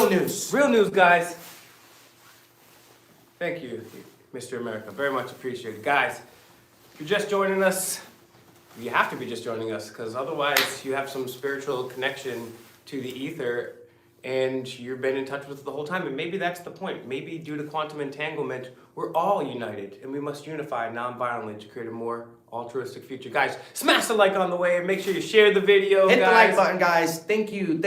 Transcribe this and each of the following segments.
Real news. Real news, guys. Thank you, Mr. America. Very much appreciated. Guys, if you're just joining us, you have to be just joining us because otherwise you have some spiritual connection to the ether and you've been in touch with it the whole time. And maybe that's the point. Maybe due to quantum entanglement, we're all united and we must unify non-violently to create a more altruistic future. Guys, smash the like on the way and make sure you share the video, Hit guys. the like button, guys. Thank you.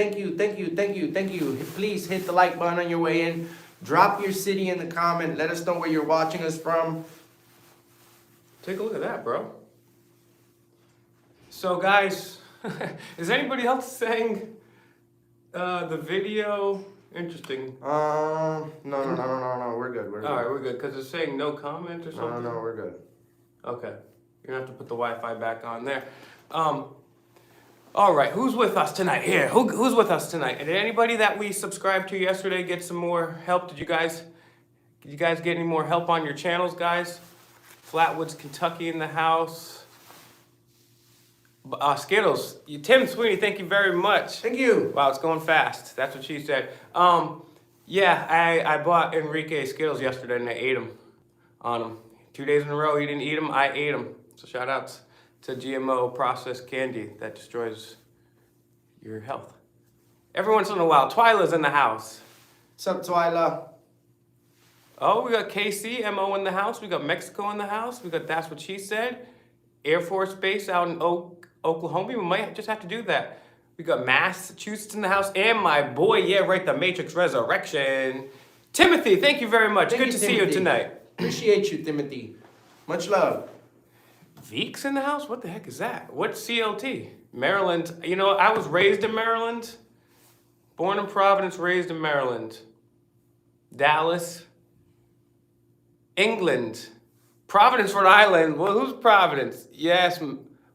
Please hit the like button on your way in. Drop your city in the comment. Let us know where you're watching us from. Take a look at that, bro. So, guys, is anybody else saying the video interesting? No. We're good. All right, we're good because it's saying no comment or something. No, we're good. Okay, you're gonna have to put the Wi-Fi back on there. All right, who's with us tonight? Here, who's with us tonight? Did anybody that we subscribed to yesterday get some more help? Did you guys get any more help on your channels, guys? Flatwoods, Kentucky in the house. Skittles, Tim Sweeney, thank you very much. Thank you. Wow, it's going fast. That's what she said. Yeah, I bought Enrique Skittles yesterday and I ate them on him. 2 days in a row, he didn't eat them, I ate them. So shout outs to GMO processed candy that destroys your health. Every once in a while, Twyla's in the house. What's up, Twyla? Oh, we got KC, MO in the house. We got Mexico in the house. We got That's What She Said. Air Force Base out in Oklahoma. We might just have to do that. We got Massachusetts in the house. And my boy, yeah, right, the Matrix Resurrection. Timothy, thank you very much. Good to see you tonight. Appreciate you, Timothy. Much love. Veeks in the house? What the heck is that? What's CLT? Maryland. You know, I was raised in Maryland. Born in Providence, raised in Maryland. Dallas. England. Providence, Rhode Island. Well, who's Providence? Yes,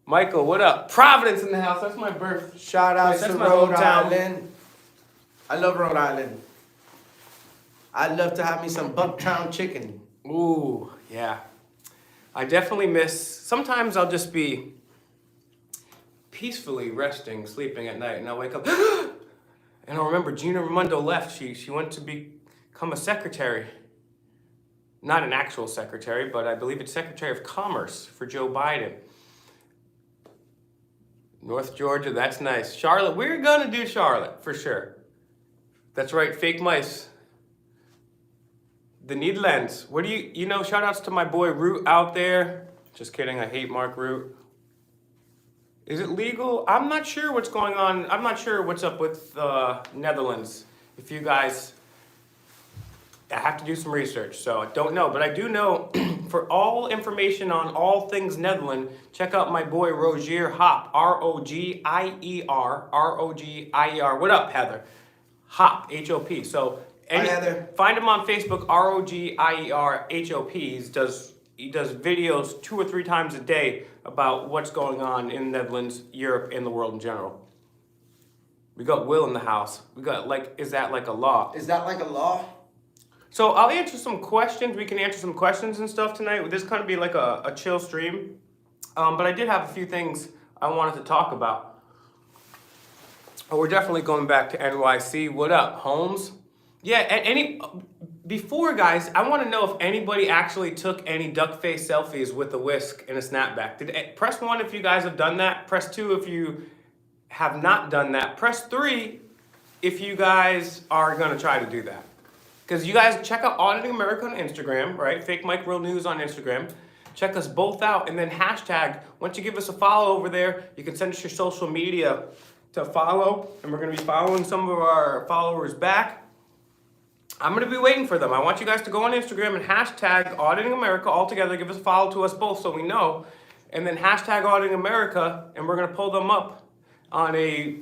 Michael, what up? Providence in the house. That's my birth. Shout out to my Rhode hometown. Island. I love Rhode Island. I'd love to have me some Bucktown chicken. Ooh, yeah. I definitely miss, sometimes I'll just be peacefully resting, sleeping at night, and I'll wake up, and I'll remember Gina Raimondo left. She went to become a secretary. Not an actual secretary, but I believe it's Secretary of Commerce for Joe Biden. North Georgia, that's nice. Charlotte, we're gonna do Charlotte, for sure. That's right, fake mice. The Needlands. What do you know, shout outs to my boy Root out there. Just kidding, I hate Mark Root. Is it legal? I'm not sure what's going on. I'm not sure what's up with Netherlands. If you guys, I have to do some research, so I don't know. But I do know for all information on all things Netherlands, check out my boy Rogier Hop, R-O-G-I-E-R, R-O-G-I-E-R. What up, Heather? Hop, H-O-P. So Hi, Heather. Find him on Facebook, R-O-G-I-E-R-H-O-P. He does videos 2 or 3 times a day about what's going on in the Netherlands, Europe, and the world in general. We got Will in the house. We got, is that like a law? Is that like a law? So I'll answer some questions. We can answer some questions and stuff tonight. This kind of be like a chill stream. But I did have a few things I wanted to talk about. Oh, we're definitely going back to NYC. What up, Holmes? Yeah, before, guys, I want to know if anybody actually took any duck face selfies with a whisk and a snapback. Press 1 if you guys have done that. Press 2 if you have not done that. Press 3 if you guys are going to try to do that. Because you guys check out Auditing America on Instagram, right? Fake Mike Real News on Instagram. Check us both out and then hashtag. Once you give us a follow over there, you can send us your social media to follow. And we're going to be following some of our followers back. I'm going to be waiting for them. I want you guys to go on Instagram and hashtag Auditing America all together. Give us a follow to us both so we know. And then hashtag Auditing America, and we're going to pull them up on a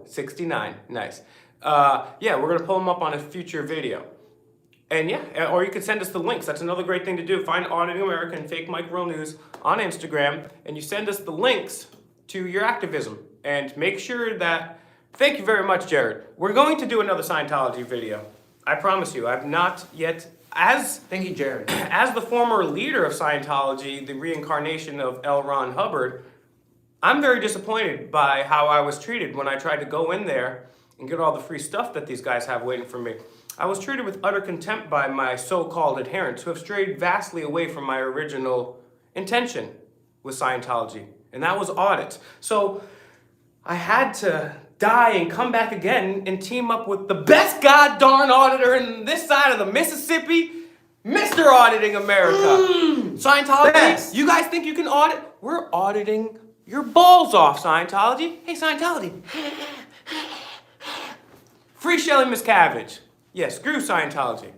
69. Nice. Yeah, we're going to pull them up on a future video. And yeah, or you can send us the links. That's another great thing to do. Find Auditing America and Fake Mike Real News on Instagram, and you send us the links to your activism. And make sure that, thank you very much, Jared. We're going to do another Scientology video. I promise you, I've not yet, Thank you, Jared. As the former leader of Scientology, the reincarnation of L. Ron Hubbard, I'm very disappointed by how I was treated when I tried to go in there and get all the free stuff that these guys have waiting for me, I was treated with utter contempt by my so-called adherents who have strayed vastly away from my original intention with Scientology, and that was audit. So I had to die and come back again and team up with the best god-darn auditor in this side of the Mississippi, Mr. Auditing America. Scientology, best. you guys think you can audit? We're auditing your balls off, Scientology. Hey, Scientology. Free Shelley Miscavige. Yes, screw Scientology.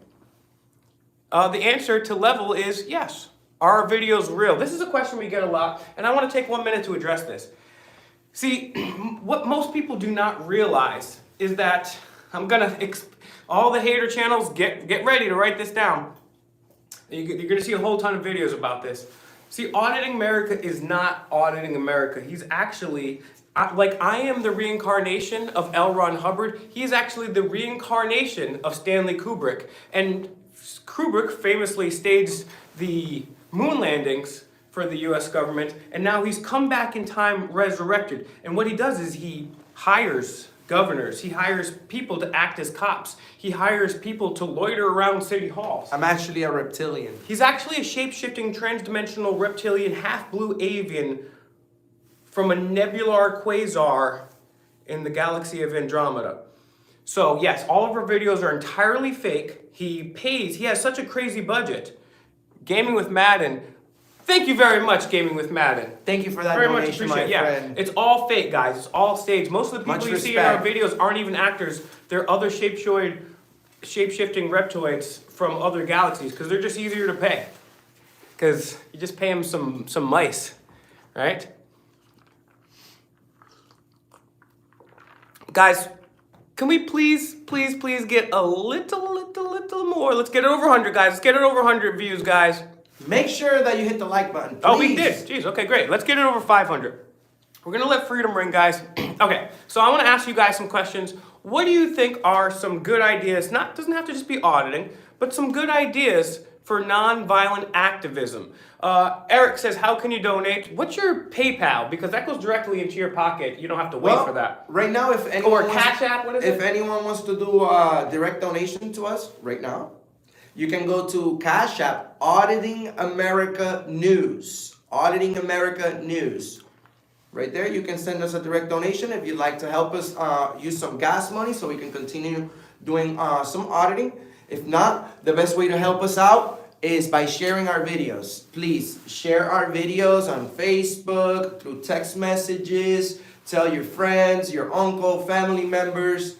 The answer to level is yes. Are our videos real? This is a question we get a lot, and I want to take 1 minute to address this. See, what most people do not realize is that all the hater channels, get ready to write this down. You're going to see a whole ton of videos about this. See, Auditing America is not Auditing America. He's actually, like I am the reincarnation of L. Ron Hubbard, he's actually the reincarnation of Stanley Kubrick. And Kubrick famously staged the moon landings for the US government, and now he's come back in time resurrected. And what he does is he hires governors, he hires people to act as cops, he hires people to loiter around city halls. I'm actually a reptilian. He's actually a shape-shifting, trans-dimensional reptilian, half-blue avian from a nebular quasar in the galaxy of Andromeda. So yes, all of our videos are entirely fake. He has such a crazy budget. Gaming with Madden, thank you very much, Gaming with Madden. Thank you for that Very much donation, appreciate my it. friend. It's all fake, guys. It's all staged. Most of the people Much you see in our respect. videos aren't even actors. They're other shape-shifting reptoids from other galaxies because they're just easier to pay. Because you just pay them some mice, right? Guys, can we please get a little more? Let's get it over 100, guys. Let's get it over 100 views, guys. Make sure that you hit the like button, please. Oh, we did. Jeez, okay, great. Let's get it over 500. We're going to let freedom ring, guys. Okay, so I want to ask you guys some questions. What do you think are some good ideas? Doesn't have to just be auditing, but some good ideas for nonviolent activism. Eric says, how can you donate? What's your PayPal? Because that goes directly into your pocket. You don't have to wait for that. Right now, if anyone Or Cash App, what is it? If anyone wants to do a direct donation to us right now, you can go to Cash App, Auditing America News. Auditing America News. Right there, you can send us a direct donation if you'd like to help us use some gas money so we can continue doing some auditing. If not, the best way to help us out is by sharing our videos. Please share our videos on Facebook, through text messages, tell your friends, your uncle, family members.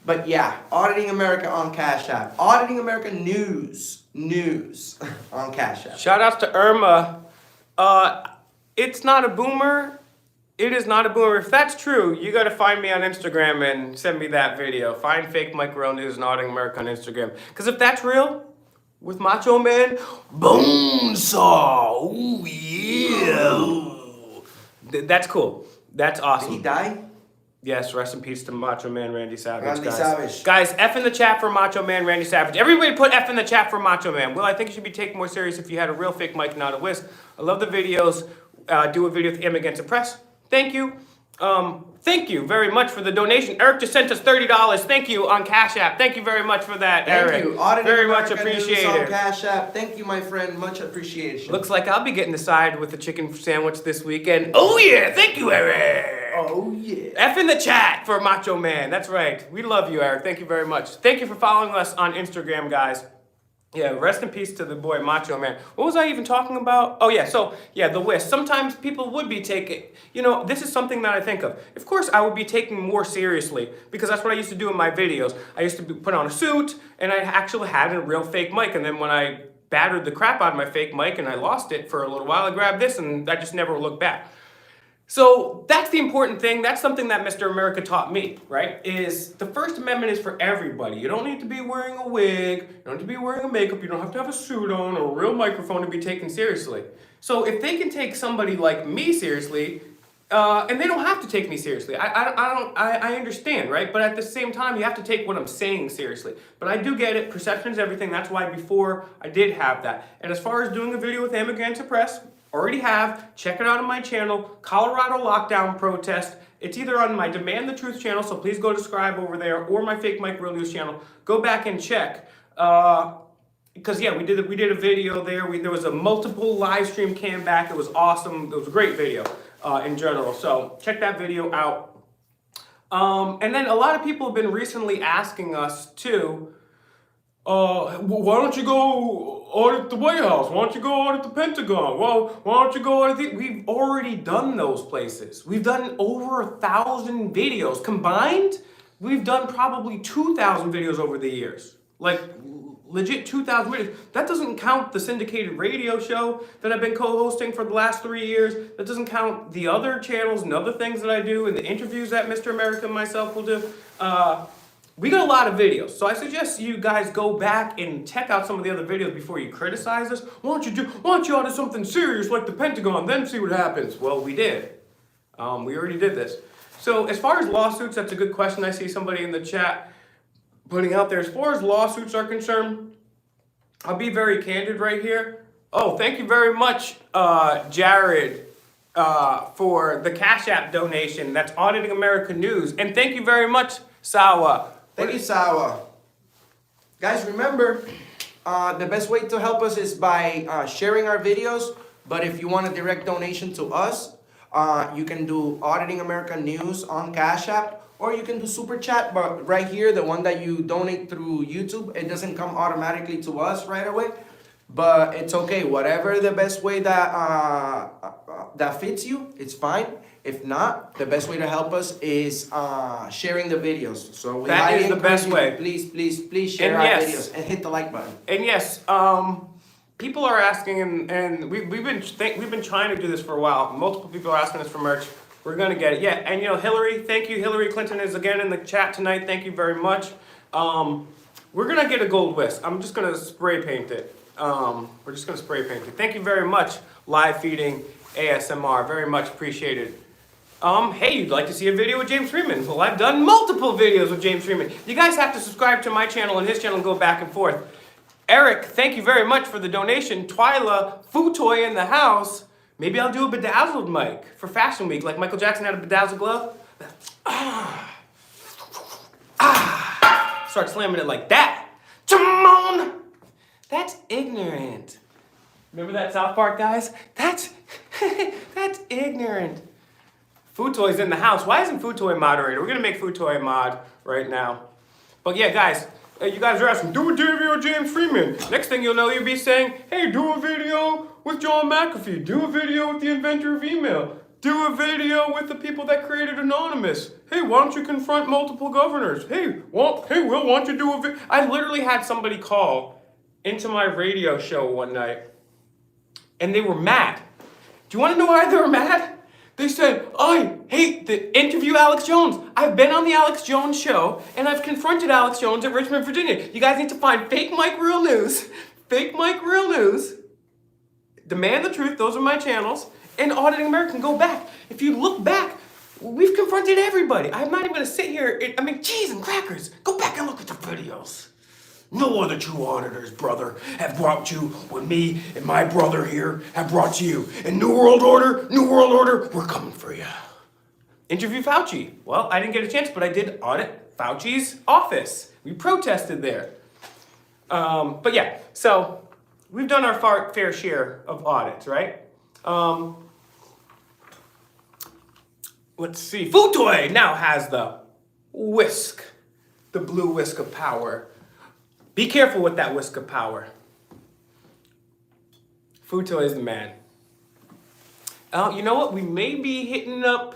But yeah, Auditing America on Cash App. Auditing America News on Cash App. Shout outs to Irma. It's not a boomer. It is not a boomer. If that's true, you got to find me on Instagram and send me that video. Find Fake Mike Real News and Auditing America on Instagram. Because if that's real, with Macho Man, Bonesaw. Ooh, yeah. Ooh. That's cool. That's awesome. Did he die? Yes, rest in peace to Macho Man Randy Savage, Randy guys. Savage. Guys, F in the chat for Macho Man Randy Savage. Everybody put F in the chat for Macho Man. Well, I think it should be taken more serious if you had a real fake mic, not a whisk. I love the videos. Do a video with him against the press. Thank you. Thank you very much for the donation. Eric just sent us $30. Thank you on Cash App. Thank you very much for that, Eric. Thank you. Auditing Very much America News appreciated. on Cash App. Thank you, my friend. Much appreciation. Looks like I'll be getting the side with the chicken sandwich this weekend. Oh yeah, thank you, Eric. Oh yeah. F in the chat for Macho Man. That's right. We love you, Eric. Thank you very much. Thank you for following us on Instagram, guys. Yeah, rest in peace to the boy Macho Man. What was I even talking about? Oh yeah, so yeah, the whisk. Sometimes people would be taking, this is something that I think of. Of course, I would be taking more seriously because that's what I used to do in my videos. I used to put on a suit and I actually had a real fake mic, and then when I battered the crap out of my fake mic and I lost it for a little while, I grabbed this and I just never looked back. So that's the important thing. That's something that Mr. America taught me, right? Is the First Amendment is for everybody. You don't need to be wearing a wig. You don't need to be wearing a makeup. You don't have to have a suit on or a real microphone to be taken seriously. So if they can take somebody like me seriously, and they don't have to take me seriously. I understand, right? But at the same time, you have to take what I'm saying seriously. But I do get it. Perception is everything. That's why before I did have that. And as far as doing a video with him against the press, already have. Check it out on my channel. Colorado lockdown protest. It's either on my Demand the Truth channel, so please go subscribe over there, or my Fake Mike Real News channel. Go back and check. Because yeah, we did a video there. There was a multiple live stream cam back. It was awesome. It was a great video in general. So check that video out. And then a lot of people have been recently asking us too, why don't you go audit the White House? Why don't you go audit the Pentagon? Well, why don't you go audit We've already done those places. We've done over 1,000 videos. Combined, we've done probably 2,000 videos over the years. Like, legit 2,000 videos. That doesn't count the syndicated radio show that I've been co-hosting for the last 3 years. That doesn't count the other channels and other things that I do and the interviews that Mr. America and myself will do. We got a lot of videos, so I suggest you guys go back and check out some of the other videos before you criticize us. Why don't you audit something serious like the Pentagon, then see what happens? Well, we did. We already did this. So as far as lawsuits, that's a good question. I see somebody in the chat putting out there. As far as lawsuits are concerned, I'll be very candid right here. Oh, thank you very much, Jared, for the Cash App donation. That's Auditing America News. And thank you very much, Sawa. Thank you, Sawa. Guys, remember, the best way to help us is by sharing our videos. But if you want a direct donation to us, you can do Auditing America News on Cash App, or you can do Super Chat. But right here, the one that you donate through YouTube, it doesn't come automatically to us right away. But it's okay. Whatever the best way that that fits you, it's fine. If not, the best way to help us is sharing the videos. So that is the best way. Please share our videos and hit the like button. And yes, people are asking, and we've been trying to do this for a while. Multiple people are asking us for merch. We're gonna get it. Yeah, and you know, Hillary, thank you. Hillary Clinton is again in the chat tonight. Thank you very much. We're gonna get a gold whisk. I'm just gonna spray paint it. We're just gonna spray paint it. Thank you very much, live feeding ASMR. Very much appreciated. Hey, you'd like to see a video with James Freeman? Well, I've done multiple videos with James Freeman. You guys have to subscribe to my channel and his channel and go back and forth. Eric, thank you very much for the donation. Twyla, Futo in the house. Maybe I'll do a bedazzled mic for Fashion Week, like Michael Jackson had a bedazzled glove. Start slamming it like that. Come on! That's ignorant. Remember that South Park, guys? That's ignorant. Futoy's in the house. Why isn't Futoy a moderator? We're gonna make Futoy a mod right now. But yeah, guys, you guys are asking, do a video with James Freeman. Next thing you'll know, you'll be saying, hey, do a video with John McAfee. Do a video with the inventor of email. Do a video with the people that created Anonymous. Hey, why don't you confront multiple governors? Hey, Will, why don't you do a video? I literally had somebody call into my radio show one night, and they were mad. Do you want to know why they were mad? They said, I hate the interview Alex Jones. I've been on the Alex Jones show, and I've confronted Alex Jones at Richmond, Virginia. You guys need to find Fake Mike Real News, Fake Mike Real News, Demand the Truth, those are my channels, and Auditing America, and go back. If you look back, we've confronted everybody. I'm not even gonna sit here, cheese and crackers. Go back and look at the videos. No other true auditors, brother, have brought you what me and my brother here have brought you. And New World Order, we're coming for you. Interview Fauci. Well, I didn't get a chance, but I did audit Fauci's office. We protested there. But yeah, so we've done our fair share of audits, right? Let's see. Futoy now has the whisk, the blue whisk of power. Be careful with that whisk of power. Futo is the man. You know what? We may be hitting up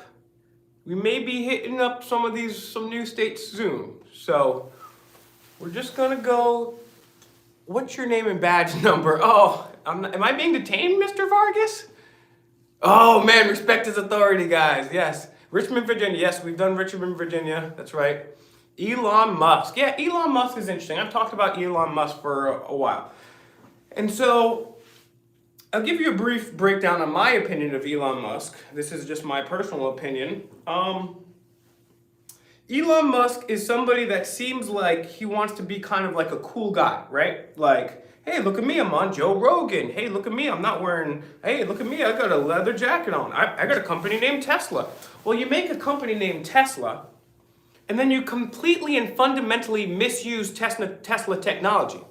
some new states soon. So we're just gonna go. What's your name and badge number? Oh, am I being detained, Mr. Vargas? Oh man, respect his authority, guys. Yes, Richmond, Virginia. Yes, we've done Richmond, Virginia. That's right. Elon Musk. Yeah, Elon Musk is interesting. I've talked about Elon Musk for a while. And so I'll give you a brief breakdown on my opinion of Elon Musk. This is just my personal opinion. Elon Musk is somebody that seems like he wants to be kind of like a cool guy, right? Like, Hey, look at me, I'm on Joe Rogan. Hey, look at me, I'm not wearing, hey, look at me, I got a leather jacket on. I got a company named Tesla. Well, you make a company named Tesla, and then you completely and fundamentally misuse Tesla technology.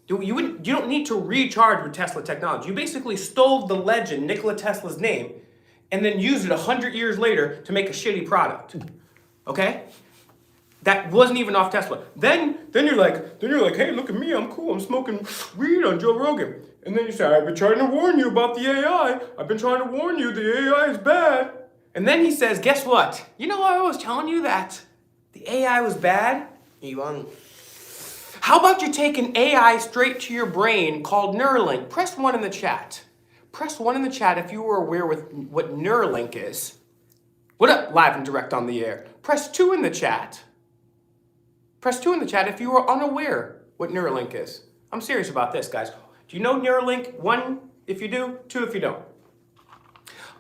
You don't need to recharge with Tesla technology. You basically stole the legend, Nikola Tesla's name, and then used it 100 years later to make a shitty product. Okay? That wasn't even off Tesla. Then you're like, hey, look at me, I'm cool, I'm smoking weed on Joe Rogan. And then you say, I've been trying to warn you about the AI. I've been trying to warn you, the AI is bad. And then he says, guess what? You know I was telling you that the AI was bad? Ivan. How about you take an AI straight to your brain called Neuralink? Press 1 in the chat. Press 1 in the chat if you were aware with what Neuralink is. What up, live and direct on the air? Press 2 in the chat. Press 2 in the chat if you are unaware what Neuralink is. I'm serious about this, guys. Do you know Neuralink? 1 if you do, 2 if you don't.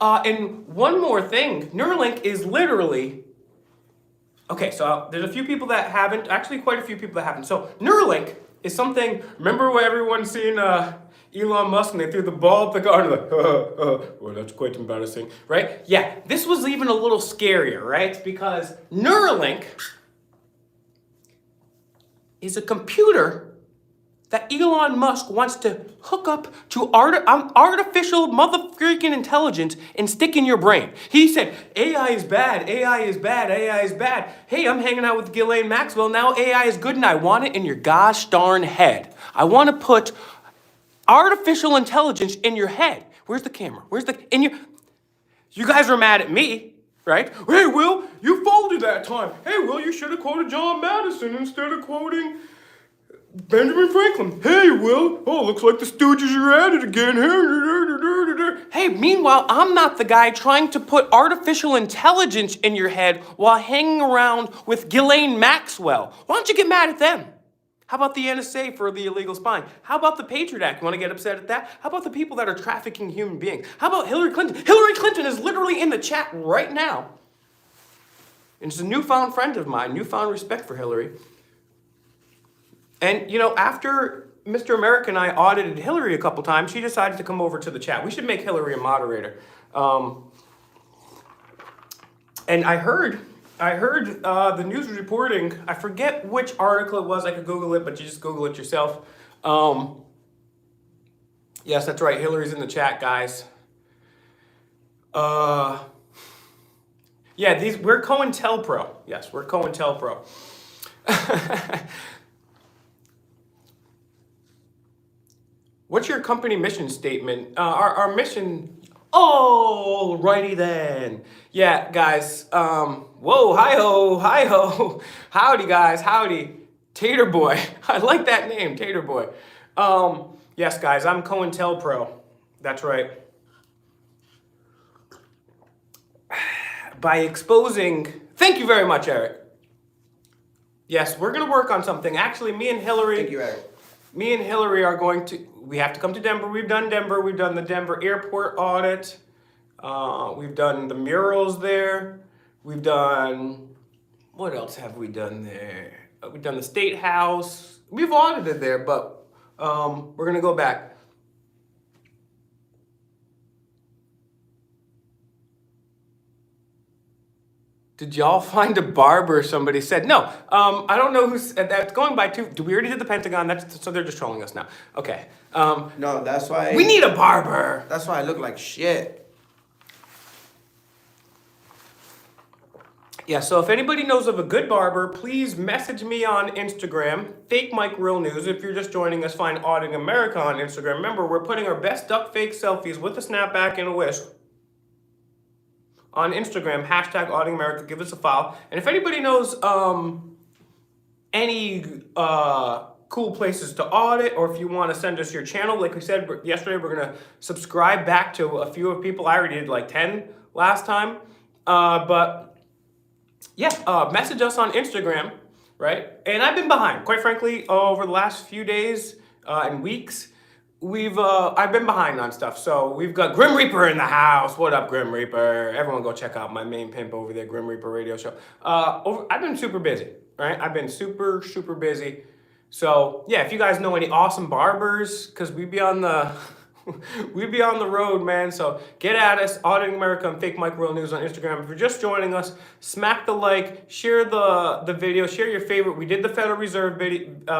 And one more thing, Neuralink is literally, okay, so there's a few people that haven't, actually quite a few people that haven't. So Neuralink is something, remember when everyone's seen Elon Musk and they threw the ball at the guard, like, well, that's quite embarrassing, right? Yeah, this was even a little scarier, right? Because Neuralink is a computer that Elon Musk wants to hook up to artificial motherfucking intelligence and stick in your brain. He said, AI is bad, AI is bad, AI is bad. Hey, I'm hanging out with Ghislaine Maxwell, now AI is good and I want it in your gosh darn head. I want to put artificial intelligence in your head. Where's the camera? You guys are mad at me, right? Hey, Will, you folded that time. Hey, Will, you should have quoted John Madison instead of quoting Benjamin Franklin. Hey, Will. Oh, looks like the Stooges are at it again. Hey, meanwhile, I'm not the guy trying to put artificial intelligence in your head while hanging around with Ghislaine Maxwell. Why don't you get mad at them? How about the NSA for the illegal spying? How about the Patriot Act? You want to get upset at that? How about the people that are trafficking human beings? How about Hillary Clinton? Hillary Clinton is literally in the chat right now. And she's a newfound friend of mine, newfound respect for Hillary. And, you know, after Mr. America and I audited Hillary a couple times, she decided to come over to the chat. We should make Hillary a moderator. And I heard the news reporting, I forget which article it was, I could Google it, but you just Google it yourself. Yes, that's right, Hillary's in the chat, guys. Yeah, we're COINTELPRO. Yes, we're COINTELPRO. What's your company mission statement? Our mission, oh, righty then. Yeah, guys, whoa, hi-ho, howdy guys, howdy. Tater Boy, I like that name, Tater Boy. Yes, guys, I'm COINTELPRO, that's right. By exposing, thank you very much, Eric. Yes, we're gonna work on something. Actually, me and Hillary. Thank you, Eric. Me and Hillary are going to, we have to come to Denver. We've done Denver. We've done the Denver airport audit. We've done the murals there. We've done, what else have we done there? We've done the State House. We've audited there, but we're going to go back. Did y'all find a barber? Somebody said. No, I don't know who's, that's going by too. We already did the Pentagon, so they're just trolling us now. Okay. No, that's why. We need a barber. That's why I look like shit. Yeah, so if anybody knows of a good barber, please message me on Instagram, Fake Mike Real News. If you're just joining us, find Auditing America on Instagram. Remember, we're putting our best duck fake selfies with a snapback and a wisp on Instagram, hashtag Auditing America, give us a follow. And if anybody knows any cool places to audit, or if you want to send us your channel, like we said yesterday, we're going to subscribe back to a few of people. I already did like 10 last time. But yeah, message us on Instagram, right? And I've been behind, quite frankly, over the last few days and weeks. I've been behind on stuff, so we've got Grim Reaper in the house. What up, Grim Reaper? Everyone go check out my main pimp over there, Grim Reaper Radio Show. I've been super busy, right? I've been super busy. So yeah, if you guys know any awesome barbers, because we be on the we be on the road, man. So get at us, Auditing America and Fake Mike Real News on Instagram. If you're just joining us, smack the like, share the video, share your favorite. We did the Federal Reserve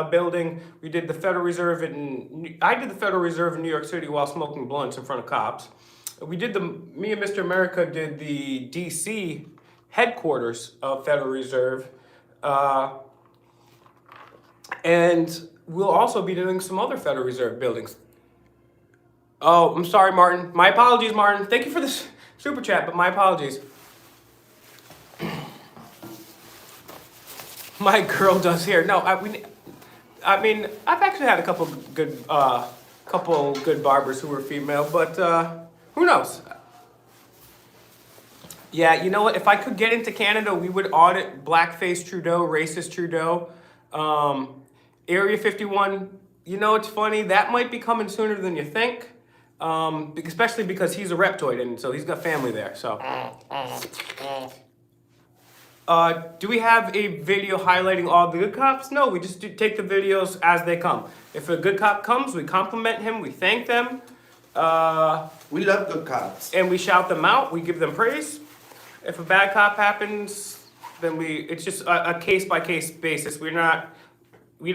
building. We did the Federal Reserve I did the Federal Reserve in New York City while smoking blunts in front of cops. Me and Mr. America did the DC headquarters of Federal Reserve. And we'll also be doing some other Federal Reserve buildings. Oh, I'm sorry, Martin. My apologies, Martin. Thank you for this super chat, but my apologies. My girl does hair. No, I mean, I've actually had a couple good barbers who were female, but who knows? Yeah, you know what? If I could get into Canada, we would audit blackface Trudeau, racist Trudeau. Area 51, you know, it's funny. That might be coming sooner than you think, especially because he's a reptoid, and so he's got family there. So, do we have a video highlighting all the good cops? No, we just take the videos as they come. If a good cop comes, we compliment him, we thank them. We love good cops. And we shout them out, we give them praise. If a bad cop happens, then it's just a case-by-case basis. We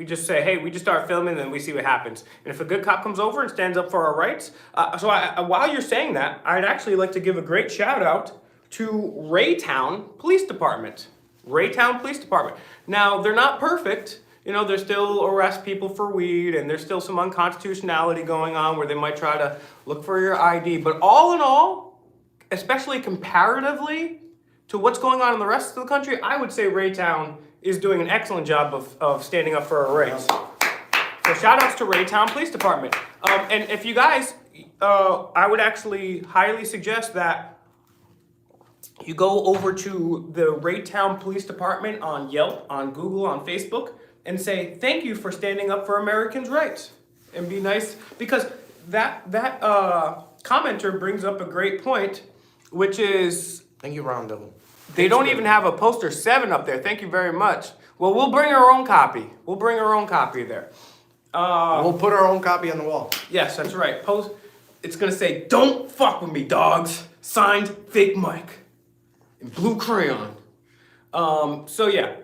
just say, hey, we just start filming, and then we see what happens. And if a good cop comes over and stands up for our rights, while you're saying that, I'd actually like to give a great shout out to Raytown Police Department. Raytown Police Department. Now, they're not perfect. You know, they still arrest people for weed, and there's still some unconstitutionality going on where they might try to look for your ID. But all in all, especially comparatively to what's going on in the rest of the country, I would say Raytown is doing an excellent job of standing up for our rights. So shout outs to Raytown Police Department. And if you guys, I would actually highly suggest that you go over to the Raytown Police Department on Yelp, on Google, on Facebook, and say, thank you for standing up for Americans' rights. And be nice, because that commenter brings up a great point, which is... Thank you, Rondo. They don't even have a poster 7 up there. Thank you very much. Well, we'll bring our own copy. We'll bring our own copy there. We'll put our own copy on the wall. Yes, that's right. It's going to say, don't fuck with me, dogs. Signed, Fake Mike. In blue crayon. So, yeah.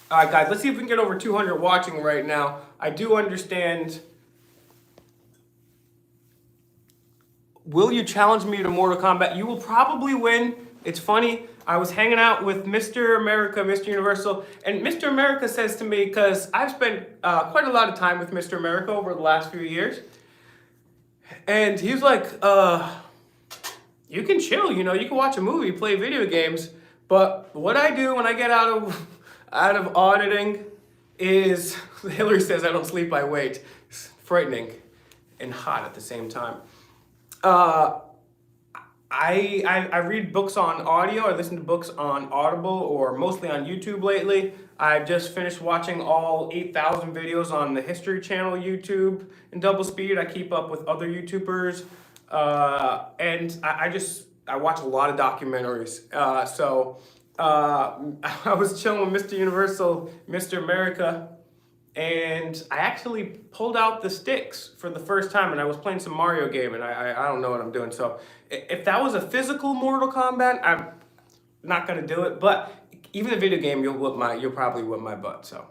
All right, guys, let's see if we can get over 200 watching right now. I do understand... Will you challenge me to Mortal Kombat? You will probably win. It's funny. I was hanging out with Mr. America, Mr. Universal, and Mr. America says to me, because I've spent quite a lot of time with Mr. America over the last few years, and he's like, you can chill, you know, you can watch a movie, play video games, but what I do when I get out of auditing is, Hillary says I don't sleep, I wait. It's frightening and hot at the same time. I read books on audio. I listen to books on Audible or mostly on YouTube lately. I've just finished watching all 8,000 videos on the History Channel YouTube in double speed. I keep up with other YouTubers, and I watch a lot of documentaries. I was chilling with Mr. Universal, Mr. America, and I actually pulled out the sticks for the first time, and I was playing some Mario game, and I don't know what I'm doing. So if that was a physical Mortal Kombat, I'm not gonna do it. But even the video game, you'll probably whip my butt. So,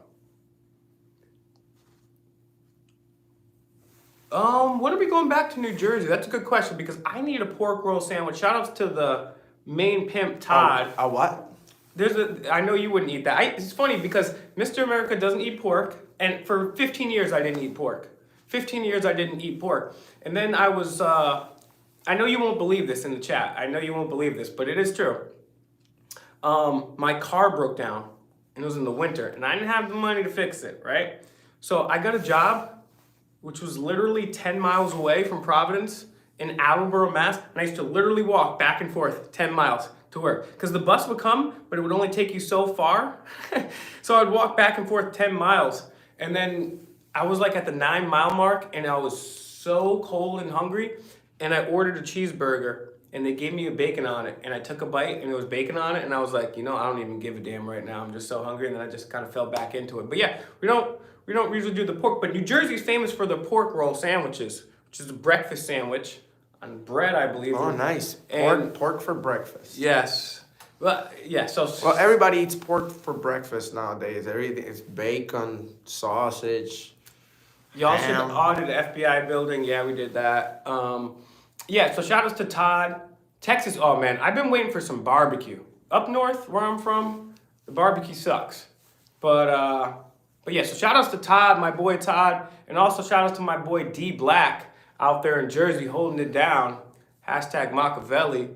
when are we going back to New Jersey? That's a good question because I need a pork roll sandwich. Shout outs to the main pimp Todd. A what? I know you wouldn't eat that. It's funny because Mr. America doesn't eat pork, and for 15 years I didn't eat pork. 15 years I didn't eat pork. And then I was, I know you won't believe this in the chat. I know you won't believe this, but it is true. My car broke down, and it was in the winter, and I didn't have the money to fix it, right? So I got a job, which was literally 10 miles away from Providence in Attleboro, Mass, and I used to literally walk back and forth 10 miles to work because the bus would come, but it would only take you so far. So I'd walk back and forth 10 miles. And then I was like at the 9-mile mark and I was so cold and hungry and I ordered a cheeseburger and they gave me a bacon on it, and I took a bite, and it was bacon on it, and I was like, I don't even give a damn right now. I'm just so hungry, and then I just kind of fell back into it. But yeah, we don't usually do the pork, but New Jersey's famous for the pork roll sandwiches, which is a breakfast sandwich on bread, I believe. Oh, nice. And Pork for breakfast. yes. Well, yeah, Well, everybody eats pork for breakfast nowadays. Everything is bacon, sausage. y'all should ham. audit the FBI building. Yeah, we did that. Yeah, so shout outs to Todd. Texas, oh man, I've been waiting for some barbecue. Up north, where I'm from, the barbecue sucks. But yeah, so shout outs to Todd, my boy Todd, and also shout outs to my boy D Black out there in Jersey holding it down. Hashtag Machiavelli.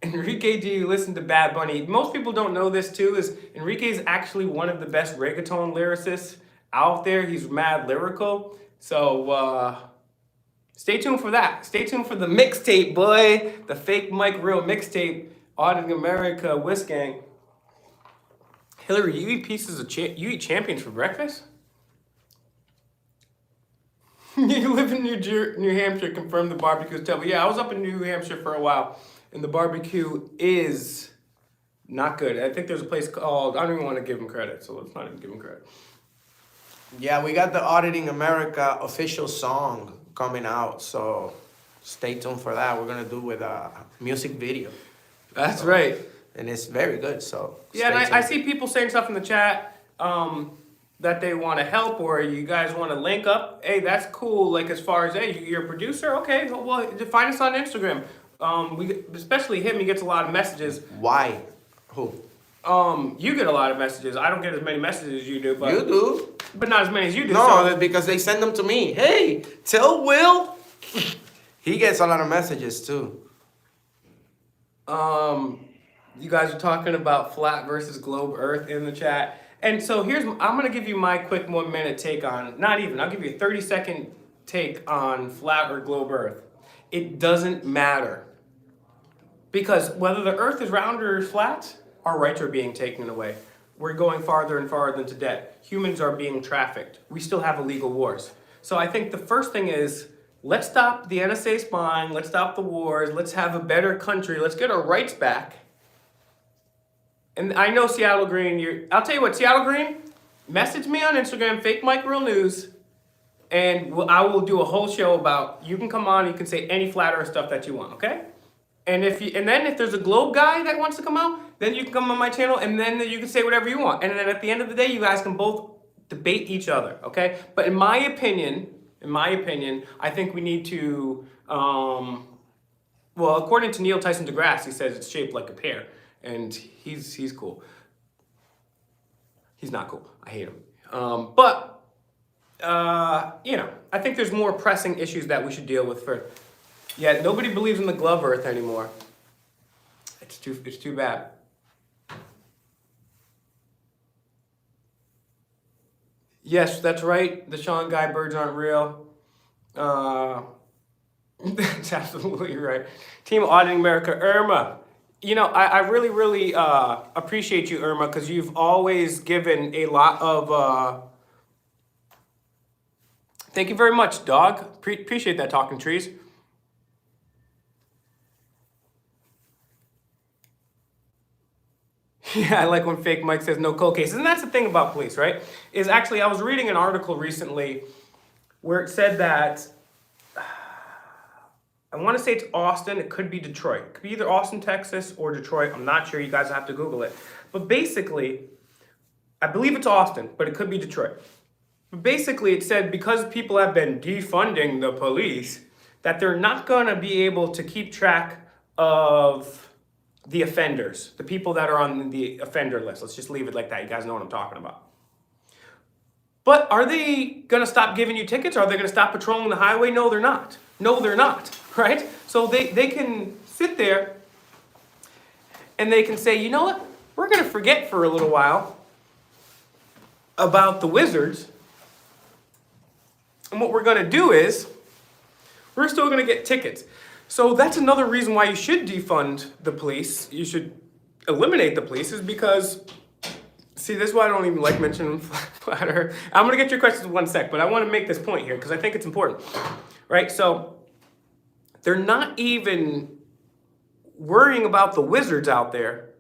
Enrique, do you listen to Bad Bunny? Most people don't know this too, is Enrique is actually one of the best reggaeton lyricists out there. He's mad lyrical. So stay tuned for that. Stay tuned for the mixtape, boy. The Fake Mike Real mixtape, Auditing America, Whisk Gang. Hillary, you eat pieces of you eat champions for breakfast? You live in New Hampshire, confirm the barbecue is terrible. Yeah, I was up in New Hampshire for a while, and the barbecue is not good. I think there's a place called, I don't even want to give them credit, so let's not even give them credit. Yeah, we got the Auditing America official song coming out, so stay tuned for that. We're gonna do with a music video. That's right. And it's very good, so Yeah, and stay I tuned. see people saying stuff in the chat that they want to help or you guys want to link up. Hey, that's cool. Like as far as, hey, you're a producer? Okay, well, find us on Instagram. Especially him, he gets a lot of messages. Why? Who? You get a lot of messages. I don't get as many messages as you do, but You do? but not as many as you do. No, so- that's because they send them to me. Hey, tell Will. He gets a lot of messages too. You guys are talking about flat versus globe Earth in the chat. And so I'm gonna give you my quick 1 minute take on, not even, I'll give you a 30-second take on flat or globe Earth. It doesn't matter. Because whether the Earth is round or flat, our rights are being taken away. We're going farther and farther into debt. Humans are being trafficked. We still have illegal wars. So I think the first thing is, let's stop the NSA spying, let's stop the wars, let's have a better country, let's get our rights back. And I know Seattle Green, I'll tell you what, Seattle Green, message me on Instagram, Fake Mike Real News, and I will do a whole show about, you can come on, you can say any flat earth stuff that you want, okay? And then if there's a globe guy that wants to come out, then you can come on my channel and then you can say whatever you want. And then at the end of the day, you guys can both debate each other, okay? But in my opinion, I think we need to, well, according to Neil Tyson deGrasse, he says it's shaped like a pear. And he's cool. He's not cool. I hate him. I think there's more pressing issues that we should deal with first. Yeah, nobody believes in the glove Earth anymore. It's too bad. Yes, that's right. The Sean Guy birds aren't real. That's absolutely right. Team Auditing America, Irma. I really, really appreciate you, Irma, because you've always given a lot of... Thank you very much, dog. Appreciate that, Talking Trees. Yeah, I like when Fake Mike says no cold cases. And that's the thing about police, right? Is actually, I was reading an article recently where it said that... I want to say it's Austin. It could be Detroit. It could be either Austin, Texas, or Detroit. I'm not sure. You guys have to Google it. But basically, I believe it's Austin, but it could be Detroit. But basically, it said because people have been defunding the police, that they're not going to be able to keep track of the offenders, the people that are on the offender list. Let's just leave it like that. You guys know what I'm talking about. But are they going to stop giving you tickets? Are they going to stop patrolling the highway? No, they're not. No, they're not, right? So they can sit there and they can say, you know what? We're going to forget for a little while about the wizards. And what we're going to do is we're still going to get tickets. So that's another reason why you should defund the police. You should eliminate the police is because... See, this is why I don't even like mentioning flat Earth. I'm going to get your questions in 1 sec, but I want to make this point here because I think it's important, right? So They're not even worrying about the wizards out there.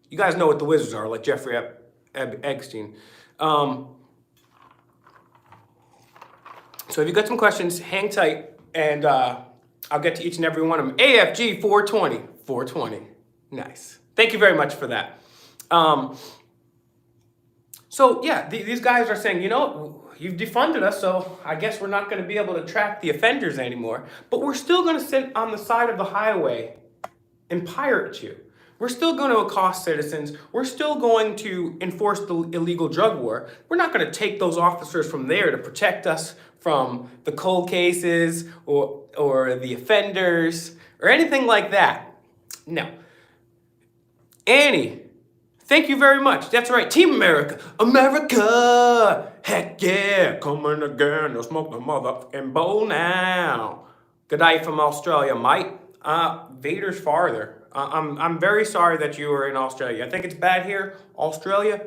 You guys know what the wizards are, like Jeffrey Epstein. So if you got some questions, hang tight, and I'll get to each and every one of them. AFG 420. 420. Nice. Thank you very much for that. So yeah, these guys are saying, you've defunded us, so I guess we're not going to be able to track the offenders anymore. But we're still going to sit on the side of the highway and pirate you. We're still going to accost citizens. We're still going to enforce the illegal drug war. We're not going to take those officers from there to protect us from the cold cases or the offenders or anything like that. No. Annie, thank you very much. That's right. Team America. America. Heck yeah. Coming again. They'll smoke the motherfucking bowl now. Good night from Australia, mate. Vader's farther. I'm very sorry that you were in Australia. I think it's bad here. Australia.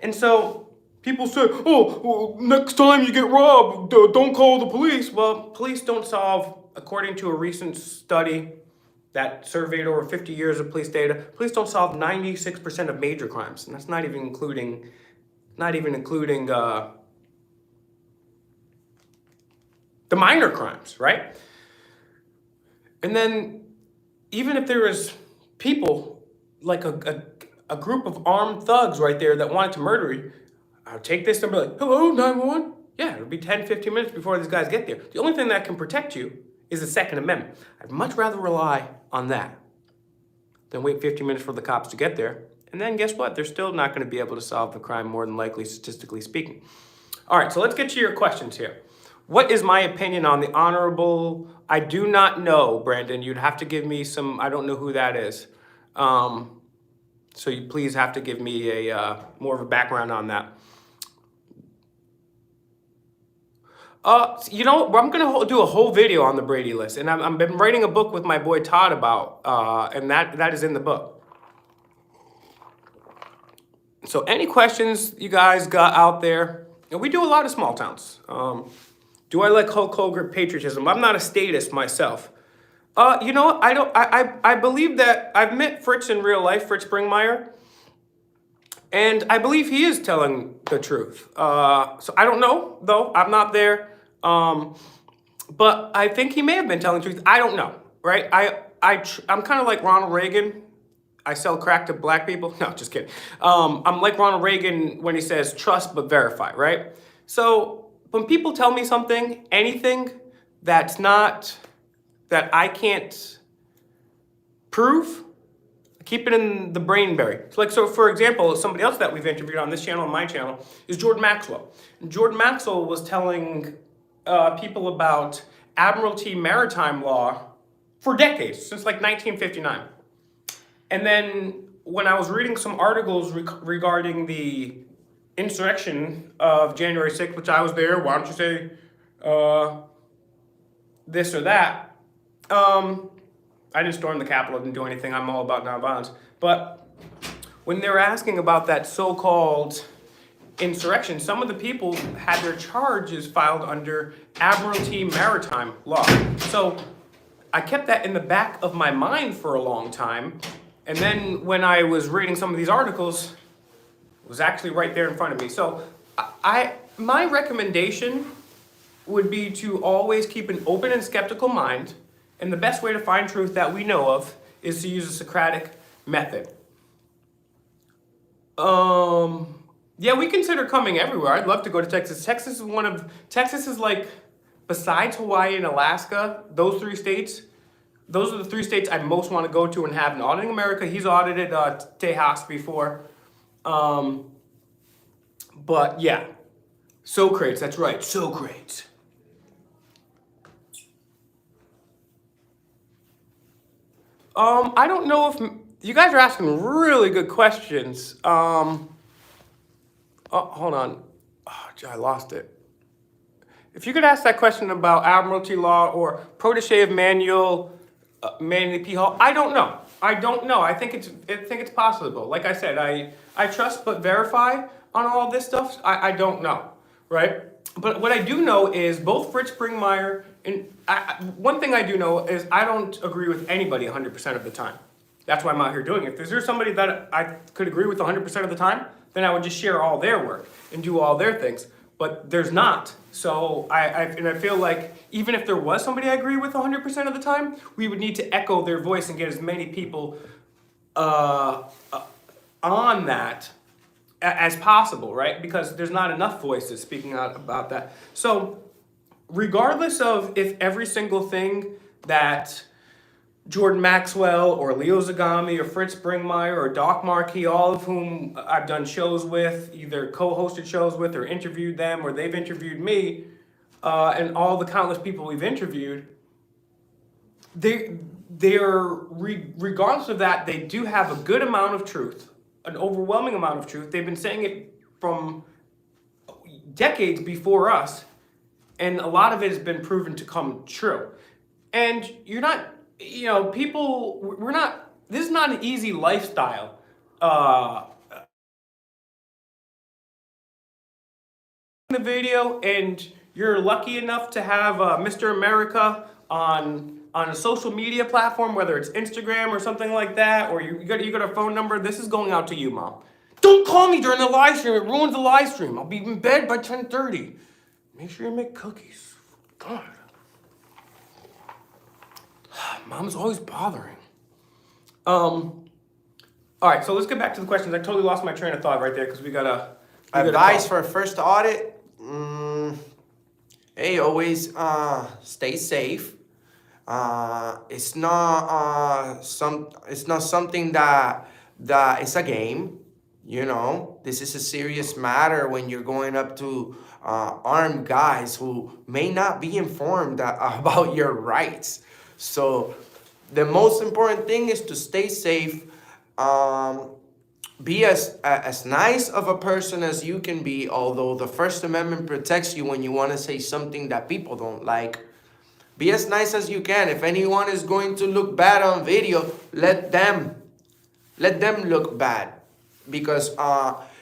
And so people say, well, next time you get robbed, don't call the police. Well, police don't solve, according to a recent study that surveyed over 50 years of police data, police don't solve 96% of major crimes. And that's not even including the minor crimes, right? And then even if there was people, like a group of armed thugs right there that wanted to murder you, I'll take this and be like, hello, 911? Yeah, it'll be 10, 15 minutes before these guys get there. The only thing that can protect you is the Second Amendment. I'd much rather rely on that than wait 15 minutes for the cops to get there. And then guess what? They're still not going to be able to solve the crime, more than likely, statistically speaking. All right, so let's get to your questions here. What is my opinion on the Honorable? I do not know, Brandon. You'd have to give me some, I don't know who that is. So you please have to give me a more of a background on that. I'm going to do a whole video on the Brady list. And I've been writing a book with my boy Todd about, and that is in the book. So any questions you guys got out there? And we do a lot of small towns. Do I like Hulk Hogan patriotism? I'm not a statist myself. I believe that I've met Fritz in real life, Fritz Springmeyer, and I believe he is telling the truth. So I don't know, though. I'm not there. But I think he may have been telling the truth. I don't know, right? I'm kind of like Ronald Reagan. I sell crack to black people. No, just kidding. I'm like Ronald Reagan when he says trust but verify, right? So when people tell me something, anything that I can't prove, keep it in the brain berry. So for example, somebody else that we've interviewed on this channel and my channel is Jordan Maxwell. And Jordan Maxwell was telling people about Admiralty Maritime Law for decades, since like 1959. And then when I was reading some articles regarding the insurrection of January 6th, which I was there, why don't you say this or that? I didn't storm the Capitol, didn't do anything. I'm all about nonviolence. But when they were asking about that so-called insurrection, some of the people had their charges filed under Admiralty Maritime Law. So I kept that in the back of my mind for a long time. And then when I was reading some of these articles, it was actually right there in front of me. So my recommendation would be to always keep an open and skeptical mind. And the best way to find truth that we know of is to use a Socratic method. Yeah, we consider coming everywhere. I'd love to go to Texas. Texas is like, besides Hawaii and Alaska, those three states, those are the three states I most want to go to and have an Auditing America. He's audited Tejas before. But yeah, Socrates, that's right, Socrates. I don't know if you guys are asking really good questions. Hold on. Oh, I lost it. If you could ask that question about Admiralty Law or protege of Manuel P. Hall, I don't know. I think it's possible. Like I said, I trust but verify on all this stuff. I don't know, right? but what I do know is both Fritz Springmeier and one thing I do know is I don't agree with anybody 100% of the time. That's why I'm out here doing it. If there's somebody that I could agree with 100% of the time, then I would just share all their work and do all their things. But there's not. So I feel like even if there was somebody I agree with 100% of the time, we would need to echo their voice and get as many people on that as possible, right? Because there's not enough voices speaking out about that. So regardless of if every single thing that Jordan Maxwell or Leo Zagami or Fritz Springmeier or Doc Markey, all of whom I've done shows with, either co-hosted shows with or interviewed them, or they've interviewed me, and all the countless people we've interviewed, regardless of that, they do have a good amount of truth, an overwhelming amount of truth. They've been saying it from decades before us, and a lot of it has been proven to come true. And you're not, we're not, this is not an easy lifestyle. The video, and you're lucky enough to have Mr. America on a social media platform, whether it's Instagram or something like that, or you got a phone number. This is going out to you, Mom. Don't call me during the live stream. It ruins the live stream. I'll be in bed by 10:30. Make sure you make cookies. God. Mom's always bothering. All right, so let's get back to the questions. I totally lost my train of thought right there because we gotta Advice for a first audit? Hey, always stay safe. It's not something that it's a game. This is a serious matter when you're going up to armed guys who may not be informed about your rights. So the most important thing is to stay safe. Be as nice of a person as you can be, although the First Amendment protects you when you want to say something that people don't like. Be as nice as you can. If anyone is going to look bad on video, let them look bad. Because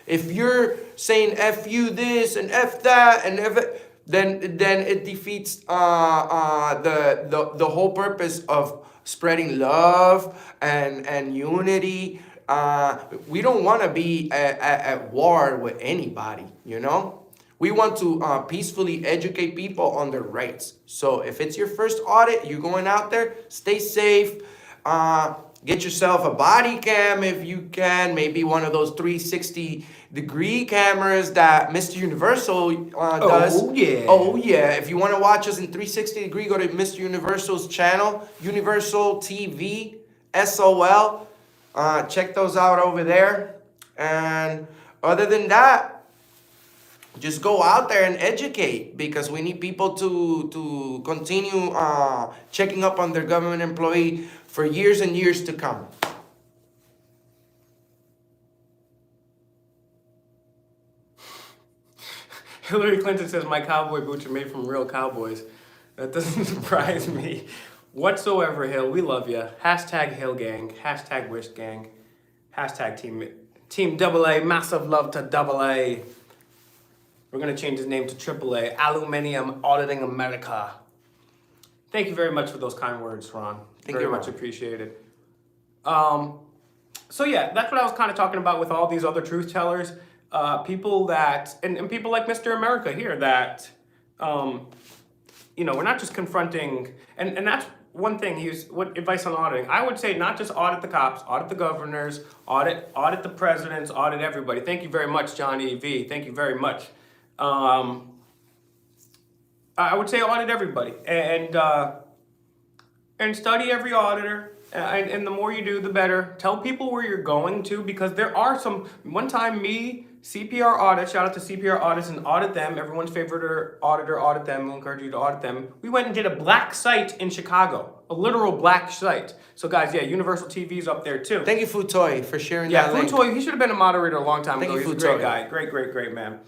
if you're saying F you this and F that and then it defeats the whole purpose of spreading love and unity. We don't want to be at war with anybody, We want to peacefully educate people on their rights. So if it's your first audit, you're going out there, stay safe. Get yourself a body cam if you can, maybe one of those 360-degree cameras that Mr. Universal does. Oh, yeah. Oh, yeah. If you want to watch us in 360-degree, go to Mr. Universal's channel, Universal TV, SOL. Check those out over there. And other than that, just go out there and educate, because we need people to continue checking up on their government employee for years and years to come. Hillary Clinton says my cowboy boots are made from real cowboys. That doesn't surprise me whatsoever, Hill. We love you. Hashtag Hill Gang. Hashtag Wish Gang. Hashtag Team AA. Massive love to AA. We're going to change his name to AAA. Aluminium Auditing America. Thank you very much for those kind words, Ron. Very much appreciated. So yeah, that's what I was kind of talking about with all these other truth tellers. People that, and people like Mr. America here that, we're not just confronting, and that's one thing, what advice on auditing. I would say not just audit the cops, audit the governors, audit the presidents, audit everybody. Thank you very much, Johnny V. Thank you very much. I would say audit everybody and study every auditor. And the more you do, the better. Tell people where you're going to, because there are one time CPR Audit, shout out to CPR Audits, and audit them. Everyone's favorite auditor, audit them. We'll encourage you to audit them. We went and did a black site in Chicago, a literal black site. So guys, yeah, Universal TV's up there too. Thank you, Futo, for sharing that link. Yeah, Futo, he should have been a moderator a long time ago. Thank you, He's a great guy. Great man.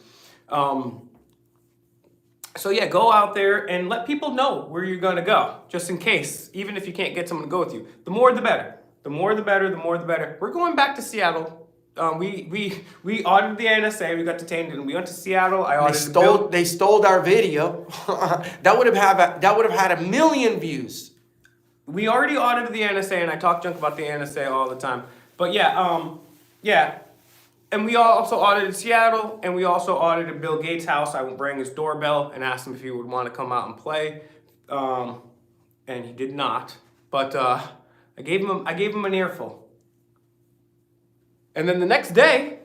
So yeah, go out there and let people know where you're gonna go, just in case, even if you can't get someone to go with you. The more the better. The more the better, the more the better. We're going back to Seattle We audited the NSA. We got detained, and we went to Seattle. I They audited. they stole our video. that would have had 1 million views. We already audited the NSA, and I talk junk about the NSA all the time. But yeah. And we also audited Seattle, and we also audited Bill Gates' house. I rang his doorbell and asked him if he would want to come out and play, and he did not. But I gave him an earful. And then the next day,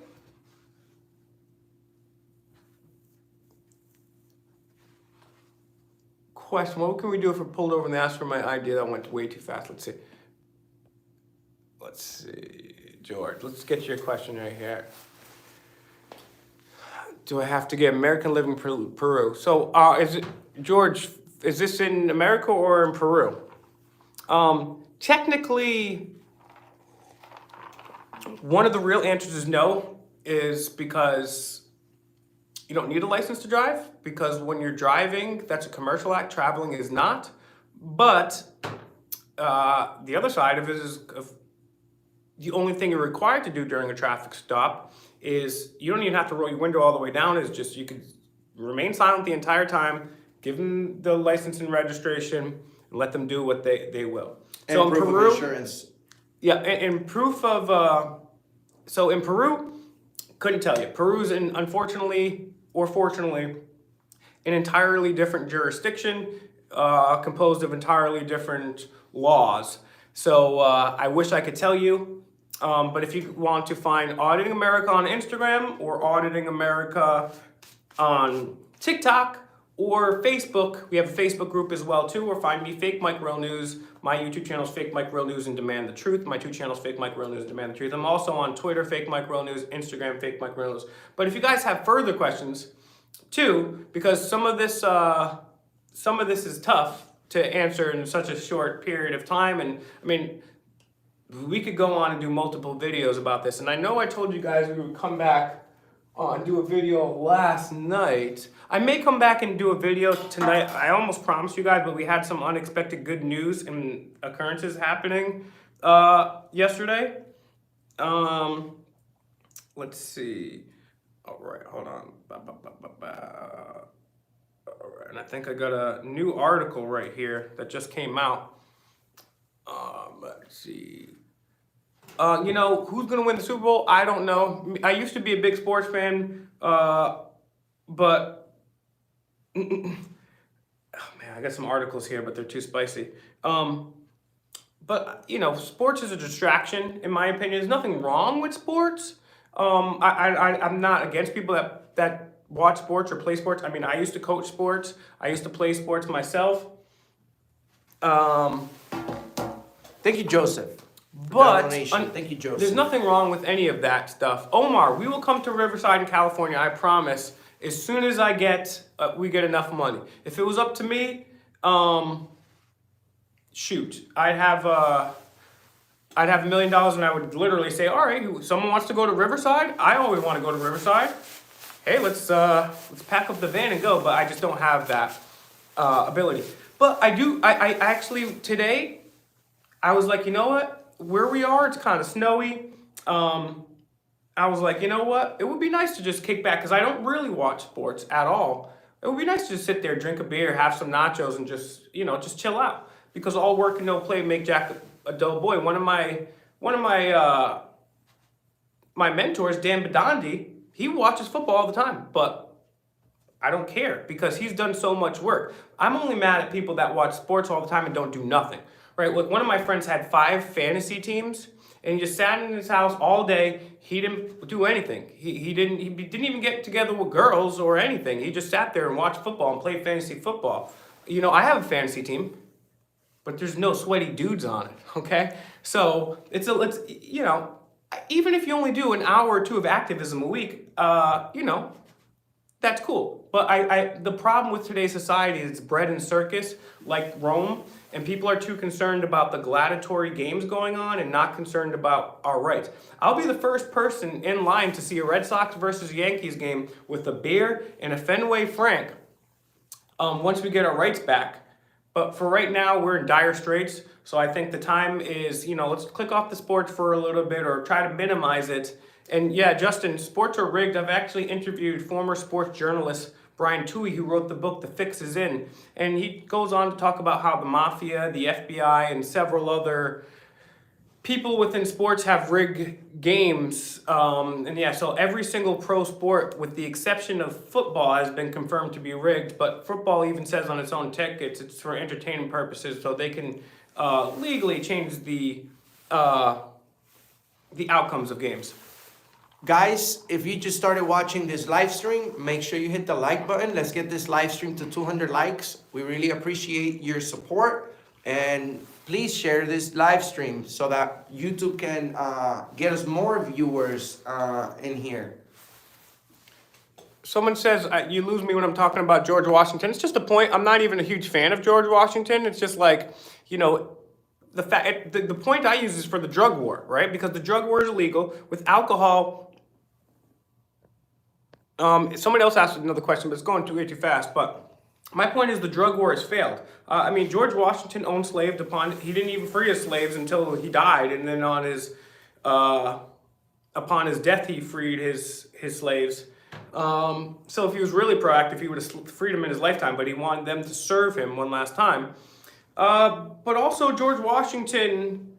question: what can we do if we're pulled over and they ask for my ID? That went way too fast. Let's see, George. Let's get your question right here. Do I have to get American living in Peru? So, is it George? Is this in America or in Peru? Technically, one of the real answers is no, is because you don't need a license to drive, because when you're driving, that's a commercial act. Traveling is not. But the other side of it is the only thing you're required to do during a traffic stop is you don't even have to roll your window all the way down. It's just you can remain silent the entire time, give them the license and registration, and let them do what they will. And so proof in Peru, of insurance. Yeah, and proof of so in Peru, couldn't tell you. Peru's unfortunately or fortunately an entirely different jurisdiction, composed of entirely different laws. So I wish I could tell you, but if you want to find Auditing America on Instagram or Auditing America on TikTok or Facebook, we have a Facebook group as well too, or find me, Fake Mike Real News. My YouTube channel is Fake Mike Real News and Demand the Truth. My two channels, Fake Mike Real News and Demand the Truth. I'm also on Twitter, Fake Mike Real News, Instagram, Fake Mike Real News. But if you guys have further questions too, because some of this is tough to answer in such a short period of time, and I mean, we could go on and do multiple videos about this. And I know I told you guys we would come back and do a video last night. I may come back and do a video tonight. I almost promised you guys, but we had some unexpected good news and occurrences happening yesterday. Let's see. All right, hold on. All right, and I think I got a new article right here that just came out. Let's see. You know, who's going to win the Super Bowl? I don't know. I used to be a big sports fan, but oh man, I got some articles here, but they're too spicy. But you know, sports is a distraction, in my opinion. There's nothing wrong with sports. I'm not against people that watch sports or play sports. I mean, I used to coach sports. I used to play sports myself. Thank you, Joseph. But Thank you, Joseph. there's nothing wrong with any of that stuff. Omar, we will come to Riverside in California, I promise, as soon as we get enough money. If it was up to me, shoot, I'd have $1 million, and I would literally say, all right, someone wants to go to Riverside? I always want to go to Riverside. Hey, let's pack up the van and go. But I just don't have that ability. But I do. I actually today, I was like, you know what? Where we are, it's kind of snowy. I was like, you know what? It would be nice to just kick back, because I don't really watch sports at all. It would be nice to just sit there, drink a beer, have some nachos, and just chill out. Because all work and no play make Jack a dull boy. One of my mentors, Dan Badandi, he watches football all the time, but I don't care because he's done so much work. I'm only mad at people that watch sports all the time and don't do nothing. Right? Look, one of my friends had 5 fantasy teams, and he just sat in his house all day. He didn't do anything. He didn't even get together with girls or anything. He just sat there and watched football and played fantasy football. You know, I have a fantasy team, but there's no sweaty dudes on it, okay? So it's you know, even if you only do an hour or two of activism a week, you know, that's cool. But the problem with today's society is it's bread and circus, like Rome, and people are too concerned about the gladiatory games going on and not concerned about our rights. I'll be the first person in line to see a Red Sox versus Yankees game with a beer and a Fenway Frank once we get our rights back. But for right now, we're in dire straits. So I think the time is, you know, let's click off the sports for a little bit or try to minimize it And yeah, Justin, sports are rigged. I've actually interviewed former sports journalist Brian Toohey, who wrote the book The Fix Is In. And he goes on to talk about how the mafia, the FBI, and several other people within sports have rigged games. And yeah, so every single pro sport, with the exception of football, has been confirmed to be rigged. But football even says on its own tickets it's for entertainment purposes, so they can legally change the outcomes of games. Guys, if you just started watching this live stream, make sure you hit the like button. Let's get this live stream to 200 likes. We really appreciate your support. And please share this live stream so that YouTube can get us more viewers in here. Someone says, you lose me when I'm talking about George Washington. It's just a point. I'm not even a huge fan of George Washington. It's just like, you know, the point I use is for the drug war, right? Because the drug war is illegal. With alcohol, someone else asked another question, but it's going way too fast. But my point is the drug war has failed. I mean, George Washington owned slaves he didn't even free his slaves until he died. And then on upon his death, he freed his slaves. So if he was really proactive, he would have freed them in his lifetime, but he wanted them to serve him one last time. But also George Washington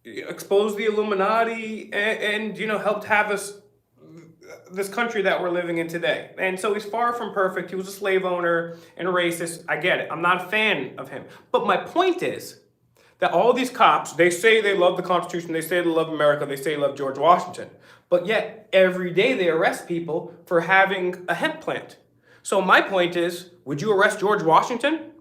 exposed the Illuminati and you know, helped have this country that we're living in today. And so he's far from perfect. He was a slave owner and a racist. I get it. I'm not a fan of him. But my point is that all these cops, they say they love the Constitution, they say they love America, they say they love George Washington. But yet, every day they arrest people for having a hemp plant. So my point is, would you arrest George Washington?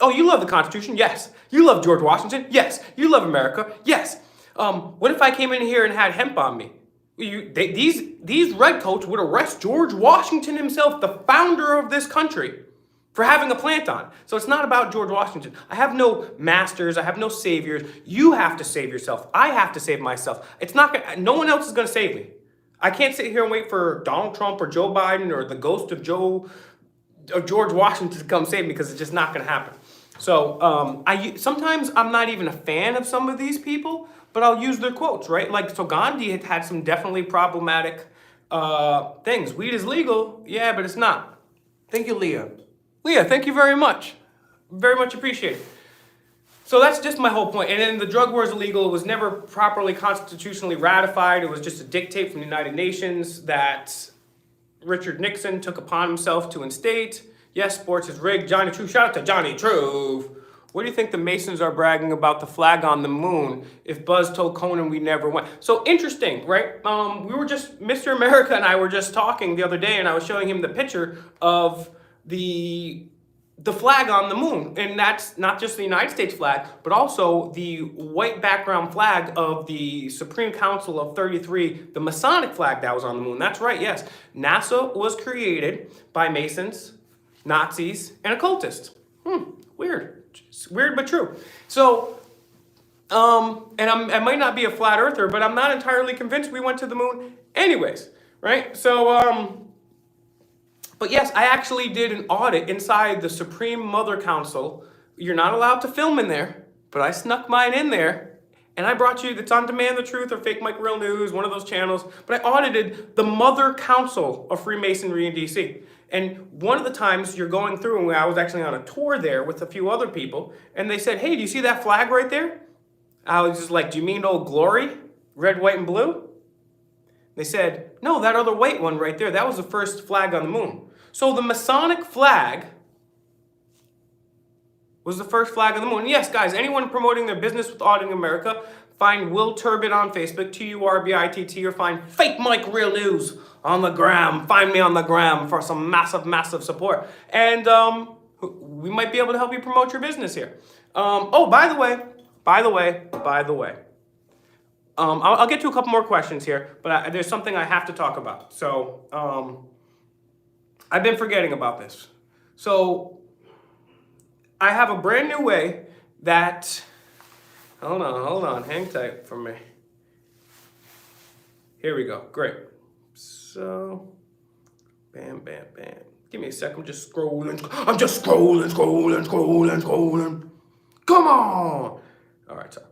Oh, you love the Constitution? Yes. You love George Washington? Yes. You love America? Yes. What if I came in here and had hemp on me? These redcoats would arrest George Washington himself, the founder of this country, for having a plant on. So it's not about George Washington. I have no masters. I have no saviors. You have to save yourself. I have to save myself. No one else is going to save me. I can't sit here and wait for Donald Trump or Joe Biden or the ghost of George Washington to come save me, because it's just not going to happen. So sometimes I'm not even a fan of some of these people, but I'll use their quotes, right? Like, so Gandhi had some definitely problematic things. Weed is legal, yeah, but it's not. Thank you, Leah. Leah, thank you very much. Very much appreciated. So that's just my whole point. And then the drug war is illegal. It was never properly constitutionally ratified. It was just a dictate from the United Nations that Richard Nixon took upon himself to instate. Yes, sports is rigged. Johnny True. Shout out to Johnny True. What do you think the Masons are bragging about the flag on the moon if Buzz told Conan we never went? So interesting, right? Mr. America and I were just talking the other day, and I was showing him the picture of the flag on the moon. And that's not just the United States flag, but also the white background flag of the Supreme Council of 33, the Masonic flag that was on the moon. That's right, yes. NASA was created by Masons, Nazis, and occultists. Weird. Weird but true. So, and I might not be a flat earther, but I'm not entirely convinced we went to the moon anyways, right? So, but yes, I actually did an audit inside the Supreme Mother Council. You're not allowed to film in there, but I snuck mine in there. And I brought you, it's on Demand the Truth or Fake Mike Real News, one of those channels. But I audited the Mother Council of Freemasonry in DC. And one of the times you're going through, and I was actually on a tour there with a few other people, and they said, hey, do you see that flag right there? I was just like, do you mean Old Glory? Red, white, and blue? They said, no, that other white one right there, that was the first flag on the moon. So the Masonic flag was the first flag on the moon. And yes, guys, anyone promoting their business with Auditing America, find Will Turbid on Facebook, TURBITT, or find Fake Mike Real News on the gram. Find me on the gram for some massive, massive support. And we might be able to help you promote your business here. Oh, by the way, I'll get to a couple more questions here, but there's something I have to talk about. So I've been forgetting about this. So I have a brand new way that, hold on, hang tight for me. Here we go, great. So, bam. Give me a second, I'm just scrolling. Come on! All right, sorry.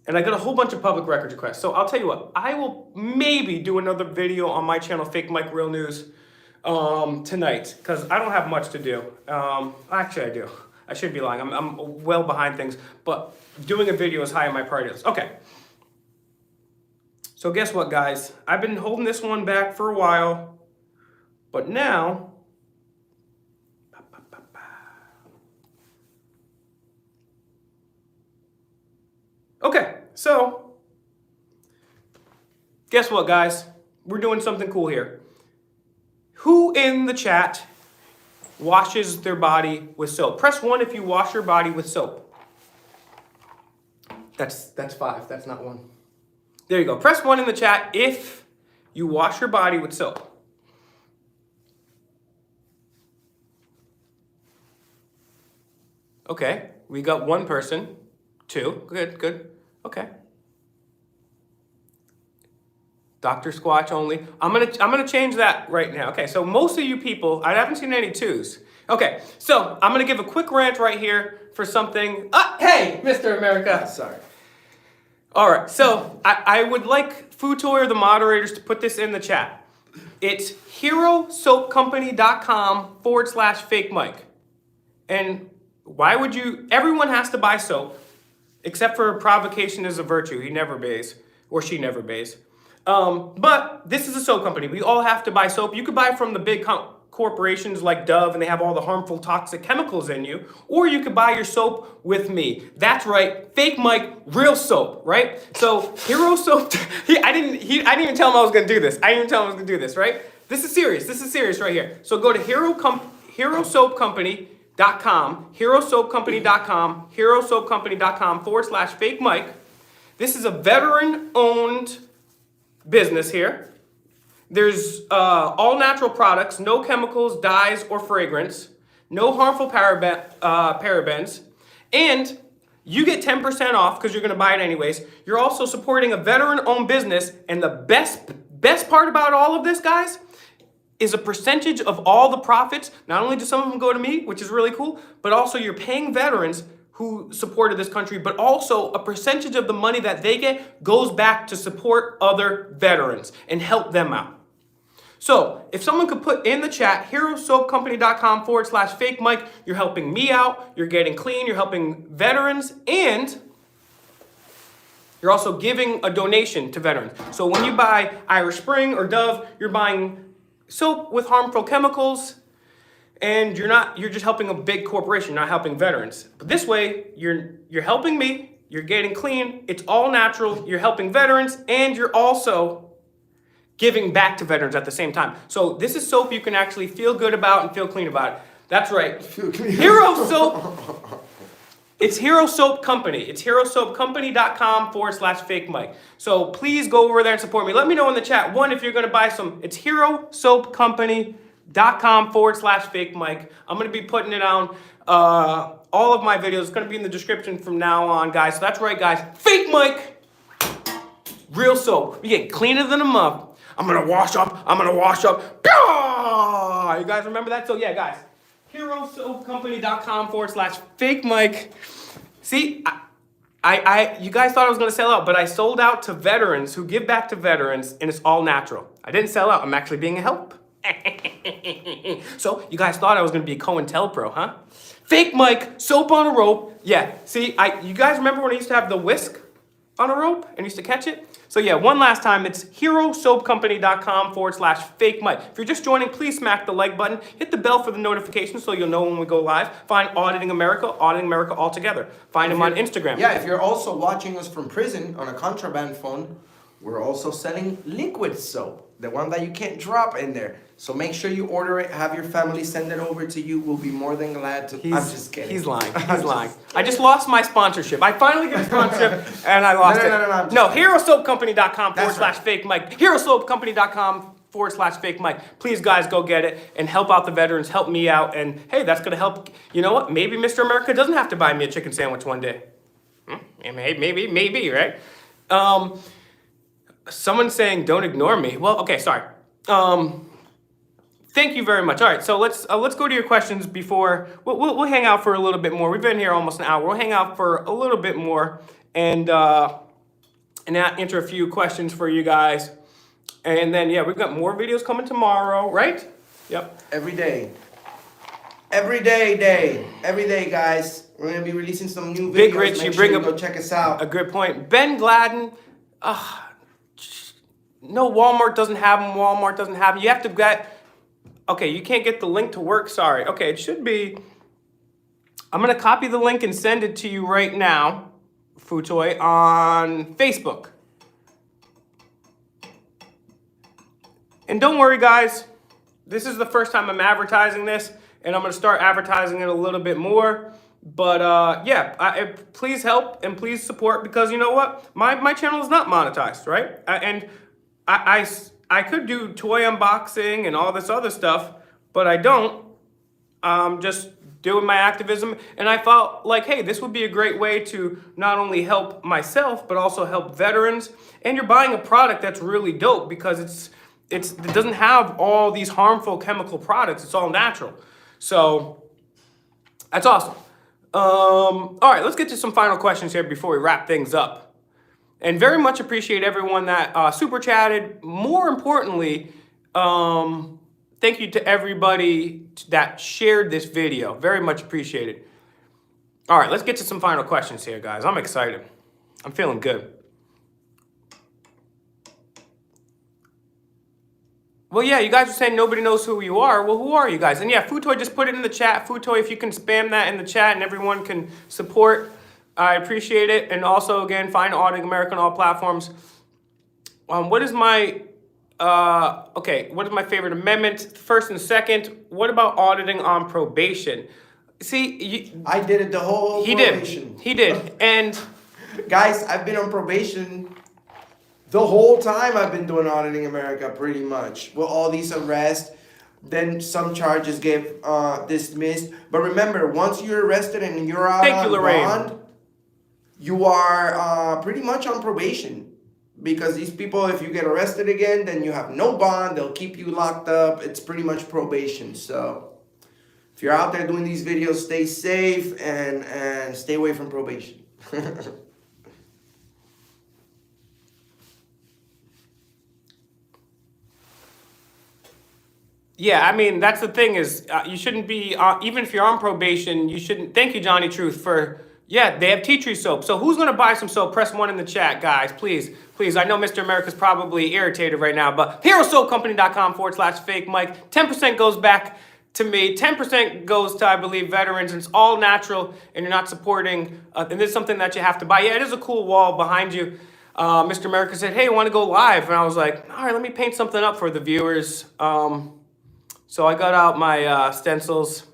And I got a whole bunch of public records requests. So I'll tell you what, I will maybe do another video on my channel, Fake Mike Real News, tonight, because I don't have much to do. Actually, I do. I should be lying. I'm well behind things, but doing a video is high on my priority list. Okay. So guess what, guys? I've been holding this one back for a while, but now, okay, so guess what, guys? We're doing something cool here. Who in the chat washes their body with soap? Press 1 if you wash your body with soap. That's 5. That's not 1. There you go. Press 1 in the chat if you wash your body with soap. Okay, we got 1 person. 2. Good, good. Okay. Dr. Squatch only. I'm gonna change that right now. Okay, so most of you people, I haven't seen any 2s. Okay, so I'm gonna give a quick rant right here for something. Hey, Mr. America. Sorry. All right, so I would like Futo or the moderators to put this in the chat. It's herosoapcompany.com/fake Mike. And why would you, everyone has to buy soap, except for provocation is a virtue. He never bays, or she never bays. But this is a soap company. We all have to buy soap. You could buy from the big corporations like Dove, and they have all the harmful toxic chemicals in you, or you could buy your soap with me. That's right, Fake Mike, real soap, right? So Hero Soap, I didn't even tell him I was gonna do this. I didn't even tell him I was gonna do this, right? This is serious right here. So go to herosoapcompany.com, herosoapcompany.com/fake Mike. This is a veteran-owned business here. There's all natural products, no chemicals, dyes, or fragrance, no harmful parabens, and you get 10% off because you're going to buy it anyways. You're also supporting a veteran-owned business, and the best part about all of this, guys, is a percentage of all the profits. Not only do some of them go to me, which is really cool, but also you're paying veterans who supported this country, but also a percentage of the money that they get goes back to support other veterans and help them out. So if someone could put in the chat, herosoapcompany.com/fake Mike, you're helping me out, you're getting clean, you're helping veterans, and you're also giving a donation to veterans. So when you buy Irish Spring or Dove, you're buying soap with harmful chemicals, and you're just helping a big corporation, not helping veterans. But this way, you're helping me, you're getting clean, it's all natural, you're helping veterans, and you're also giving back to veterans at the same time. So this is soap you can actually feel good about and feel clean about. That's right. Hero Soap. It's Hero Soap Company. It's herosoapcompany.com/fake Mike. So please go over there and support me. Let me know in the chat, 1, if you're going to buy some. It's herosoapcompany.com/fake Mike. I'm going to be putting it on all of my videos. It's going to be in the description from now on, guys. So that's right, guys. Fake Mike. Real soap. You get cleaner than a mug. I'm going to wash up. You guys remember that? So yeah, guys. herosoapcompany.com/fake Mike. See, you guys thought I was going to sell out, but I sold out to veterans who give back to veterans, and it's all natural. I didn't sell out. I'm actually being a help. So you guys thought I was going to be a COINTELPRO, huh? Fake Mike, soap on a rope. Yeah, see, you guys remember when I used to have the whisk on a rope and used to catch it? So yeah, one last time, it's herosoapcompany.com/fake Mike. If you're just joining, please smack the like button. Hit the bell for the notifications so you'll know when we go live. Find Auditing America all together. Find him on Instagram. Yeah, if you're also watching us from prison on a contraband phone, we're also selling liquid soap, the one that you can't drop in there. So make sure you order it, have your family send it over to you. We'll be more than glad to. I'm just kidding. He's lying. He's lying. I just lost my sponsorship. I finally get a sponsorship and I lost it. No, herosoapcompany.com/fake Mike. herosoapcompany.com/fake Mike. Please, guys, go get it and help out the veterans. Help me out. And hey, that's going to help. You know what? Maybe Mr. America doesn't have to buy me a chicken sandwich one day. Maybe, right? Someone's saying, don't ignore me. Well, okay, sorry. Thank you very much. All right, so let's go to your questions before we'll hang out for a little bit more. We've been here almost an hour. We'll hang out for a little bit more, and and answer a few questions for you guys. And then, yeah, we've got more videos coming tomorrow, right? Yep. Every day. Every day, guys. We're gonna be releasing some new videos. Big Rich, Make you sure bring up go check us out. a good point. Ben Gladden, no, Walmart doesn't have them. Walmart doesn't have them. You have to get, okay, you can't get the link to work, sorry. Okay, it should be, I'm gonna copy the link and send it to you right now, Futo, on Facebook. And don't worry, guys, this is the first time I'm advertising this, and I'm gonna start advertising it a little bit more. But yeah, please help and please support, because you know what? My channel is not monetized, right? I could do toy unboxing and all this other stuff, but I don't. Just doing my activism, and I felt like, hey, this would be a great way to not only help myself, but also help veterans. And you're buying a product that's really dope, because it doesn't have all these harmful chemical products. It's all natural. So that's awesome. All right, let's get to some final questions here before we wrap things up. And very much appreciate everyone that super chatted. More importantly, thank you to everybody that shared this video. Very much appreciated. All right, let's get to some final questions here, guys. I'm excited. I'm feeling good. Well, yeah, you guys are saying nobody knows who you are. Well, who are you guys? And yeah, Futo, just put it in the chat. Futo, if you can spam that in the chat and everyone can support, I appreciate it. And also, again, find Auditing America on all platforms. What is my favorite amendment? First and second, what about auditing on probation? See, I did it the whole probation. He did. And guys, I've been on probation the whole time. I've been doing Auditing America, pretty much. With all these arrests, then some charges get dismissed. But remember, once you're arrested and you're out on bond, you are pretty much on probation. Because these people, if you get arrested again, then you have no bond. They'll keep you locked up. It's pretty much probation. So if you're out there doing these videos, stay safe and stay away from probation. yeah, I mean, that's the thing is, you shouldn't be, even if you're on probation, you shouldn't, thank you, Johnny Truth, for, yeah, they have tea tree soap. So who's going to buy some soap? Press 1 in the chat, guys, please. Please, I know Mr. America's probably irritated right now, but herosoapcompany.com/fake Mike. 10% goes back to me. 10% goes to, I believe, veterans. And it's all natural, and you're not supporting, and this is something that you have to buy. Yeah, it is a cool wall behind you. Mr. America said, hey, I want to go live. And I was like, all right, let me paint something up for the viewers. So I got out my stencils.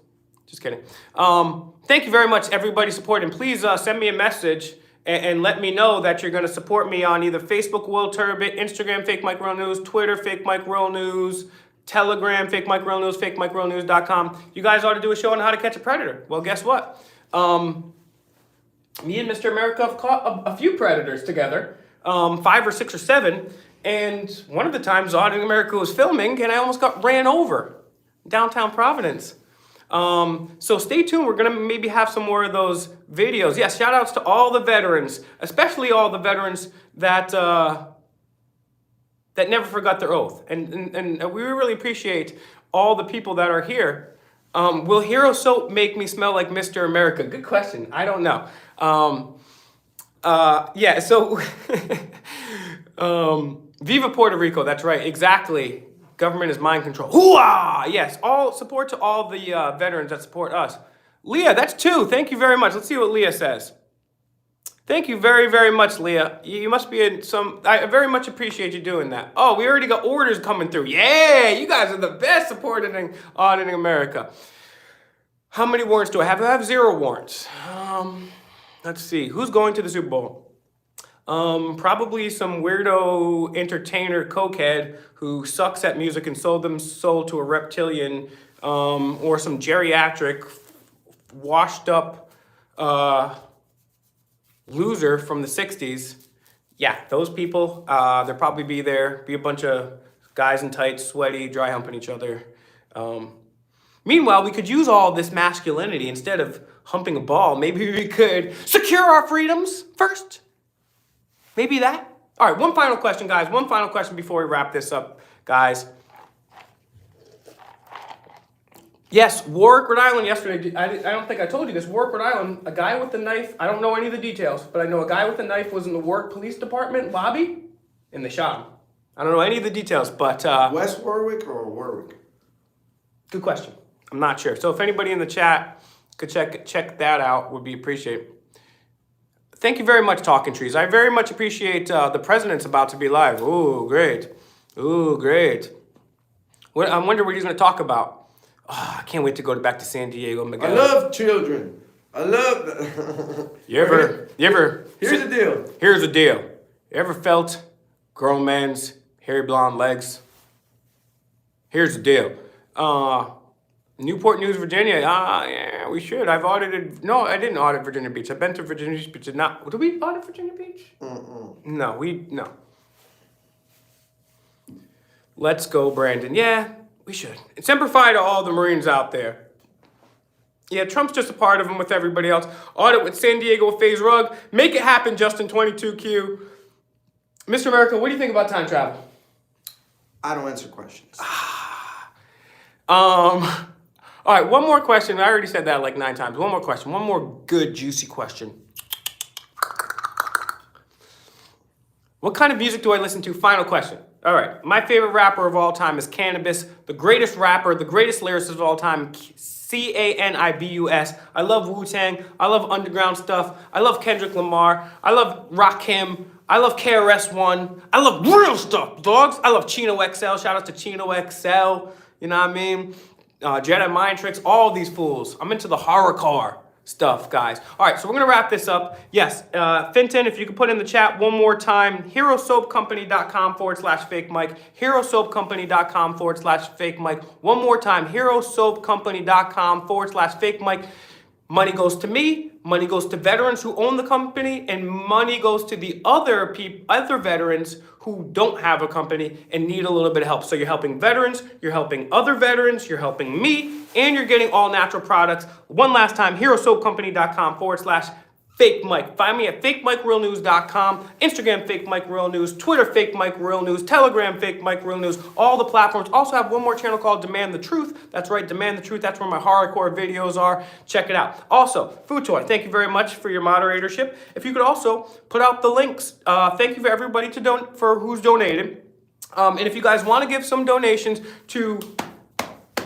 Just kidding. Thank you very much, everybody supporting. Please send me a message and let me know that you're going to support me on either Facebook, Will Turbit, Instagram, Fake Mike Real News, Twitter, Fake Mike Real News, Telegram, Fake Mike Real News, FakeMikeRealNews.com. You guys ought to do a show on how to catch a predator. Well, guess what? Me and Mr. America have caught a few predators together, 5 or 6 or 7. And one of the times Auditing America was filming, and I almost got ran over downtown Providence. So stay tuned. We're going to maybe have some more of those videos. Yes, shout outs to all the veterans, especially all the veterans that that never forgot their oath. And we really appreciate all the people that are here. Will Hero Soap make me smell like Mr. America? Good question. I don't know. Yeah, so Viva Puerto Rico, that's right, exactly. Government is mind control. Hooah! Yes, all support to all the veterans that support us. Leah, that's 2. Thank you very much. Let's see what Leah says. Thank you very, very much, Leah. You must be in some... I very much appreciate you doing that. Oh, we already got orders coming through. Yeah, you guys are the best supporting Auditing America. How many warrants do I have? I have 0 warrants. Let's see. Who's going to the Super Bowl? Probably some weirdo entertainer cokehead who sucks at music and sold them soul to a reptilian, or some geriatric, washed up loser from the 60s. Yeah, those people, they'll probably be there, be a bunch of guys in tights, sweaty, dry humping each other. Meanwhile, we could use all this masculinity instead of humping a ball. Maybe we could secure our freedoms first. Maybe that. All right, one final question, guys. One final question before we wrap this up, guys. Yes, Warwick, Rhode Island yesterday, I don't think I told you this. Warwick, Rhode Island, a guy with a knife, I don't know any of the details, but I know a guy with a knife was in the Warwick Police Department lobby, and they shot him. I don't know any of the details, but... West Warwick or Warwick? Good question. I'm not sure. So if anybody in the chat could check that out, would be appreciated. Thank you very much, Talking Trees. I very much appreciate the president's about to be live. Ooh, great. Ooh, great. I wonder what he's going to talk about. Oh, I can't wait to go back to San Diego, Miguel. I love children. I love... You ever... Here's the deal. Here's the deal. You ever felt grown men's hairy blonde legs? Here's the deal. Newport News, Virginia. Yeah, we should. I've audited... No, I didn't audit Virginia Beach. I've been to Virginia Beach, but did not... Did we audit Virginia Beach? No, No. Let's go, Brandon. Yeah, we should. And Semper Fi to all the Marines out there. Yeah, Trump's just a part of them with everybody else. Audit with San Diego with FaZe Rug. Make it happen, Justin 22Q. Mr. America, what do you think about time travel? I don't answer questions. All right, one more question. I already said that like 9 times. One more question. One more good, juicy question. What kind of music do I listen to? Final question. All right, my favorite rapper of all time is Cannabis. The greatest rapper, the greatest lyricist of all time, Canibus. I love Wu-Tang. I love underground stuff. I love Kendrick Lamar. I love Rakim. I love KRS-One. I love real stuff, dogs. I love Chino XL. Shout out to Chino XL. You know what I mean? Jedi Mind Tricks, all these fools. I'm into the horrorcore stuff, guys. All right, so we're going to wrap this up. Yes, Finton, if you could put in the chat one more time, herosoapcompany.com/fake Mike. Herosoapcompany.com/fake Mike. One more time, herosoapcompany.com/fake Mike. Money goes to me, money goes to veterans who own the company, and money goes to the other veterans who don't have a company and need a little bit of help. So you're helping veterans, you're helping other veterans, you're helping me, and you're getting all natural products. One last time, herosoapcompany.com/fake Mike. Find me at fakemikerealnews.com, Instagram Fake Mike Real News, Twitter Fake Mike Real News, Telegram Fake Mike Real News, all the platforms. Also have one more channel called Demand the Truth. That's right, Demand the Truth. That's where my horrorcore videos are. Check it out. Also, Futo, thank you very much for your moderatorship. If you could also put out the links. Thank you for everybody for who's donated. And if you guys want to give some donations to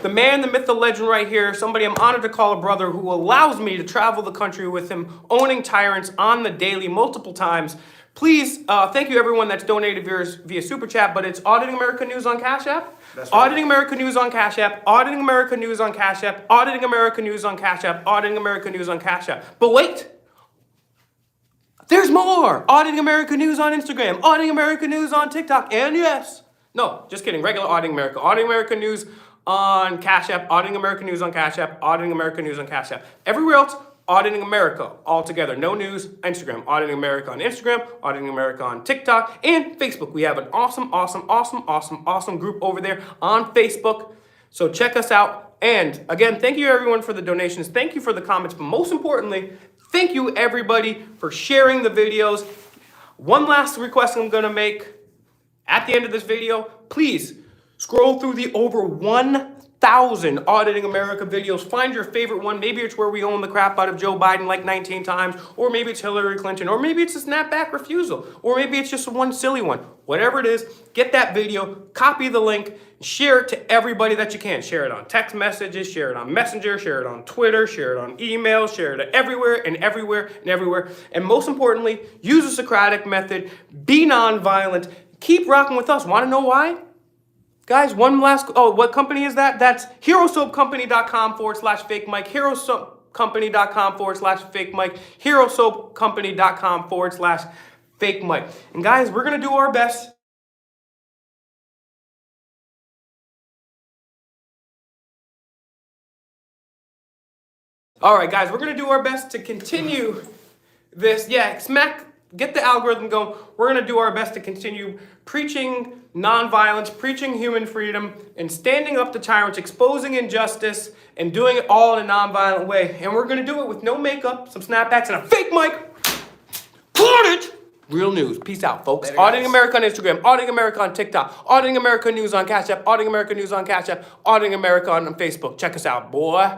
the man, the myth, the legend right here, somebody I'm honored to call a brother who allows me to travel the country with him, owning tyrants on the daily multiple times. Please, thank you everyone that's donated via Super Chat, but it's Auditing America News on Cash App. That's right. Auditing America News on Cash App. Auditing America News on Cash App. Auditing America News on Cash App. Auditing America News on Cash App. But wait! There's more! Auditing America News on Instagram. Auditing America News on TikTok. And yes! No, just kidding. Regular Auditing America. Auditing America News on Cash App, Auditing America News on Cash App, Auditing America News on Cash App. Everywhere else, Auditing America all together. No news, Instagram. Auditing America on Instagram, Auditing America on TikTok, and Facebook. We have an awesome group over there on Facebook. So check us out. And again, thank you everyone for the donations. Thank you for the comments. But most importantly, thank you everybody for sharing the videos. One last request I'm going to make at the end of this video. Please scroll through the over 1,000 Auditing America videos. Find your favorite one. Maybe it's where we own the crap out of Joe Biden like 19 times, or maybe it's Hillary Clinton, or maybe it's a snapback refusal, or maybe it's just one silly one. Whatever it is, get that video, copy the link, share it to everybody that you can. Share it on text messages, share it on Messenger, share it on Twitter, share it on email, share it everywhere and everywhere and everywhere. And most importantly, use the Socratic method, be nonviolent, keep rocking with us. Want to know why? Guys, one last, what company is that? That's herosoapcompany.com/fake Mike, herosoapcompany.com/fake Mike, herosoapcompany.com/fake Mike. And guys, we're going to do our best. All right, guys, we're going to do our best to continue this. Yeah, get the algorithm going. We're going to do our best to continue preaching nonviolence, preaching human freedom, and standing up to tyrants, exposing injustice, and doing it all in a nonviolent way. And we're going to do it with no makeup, some snapbacks, and a fake mic. Audit! Real news. Peace out, folks. Later, Auditing guys. America on Instagram. Auditing America on TikTok. Auditing America News on Cash App. Auditing America News on Cash App. Auditing America on Facebook. Check us out, boy.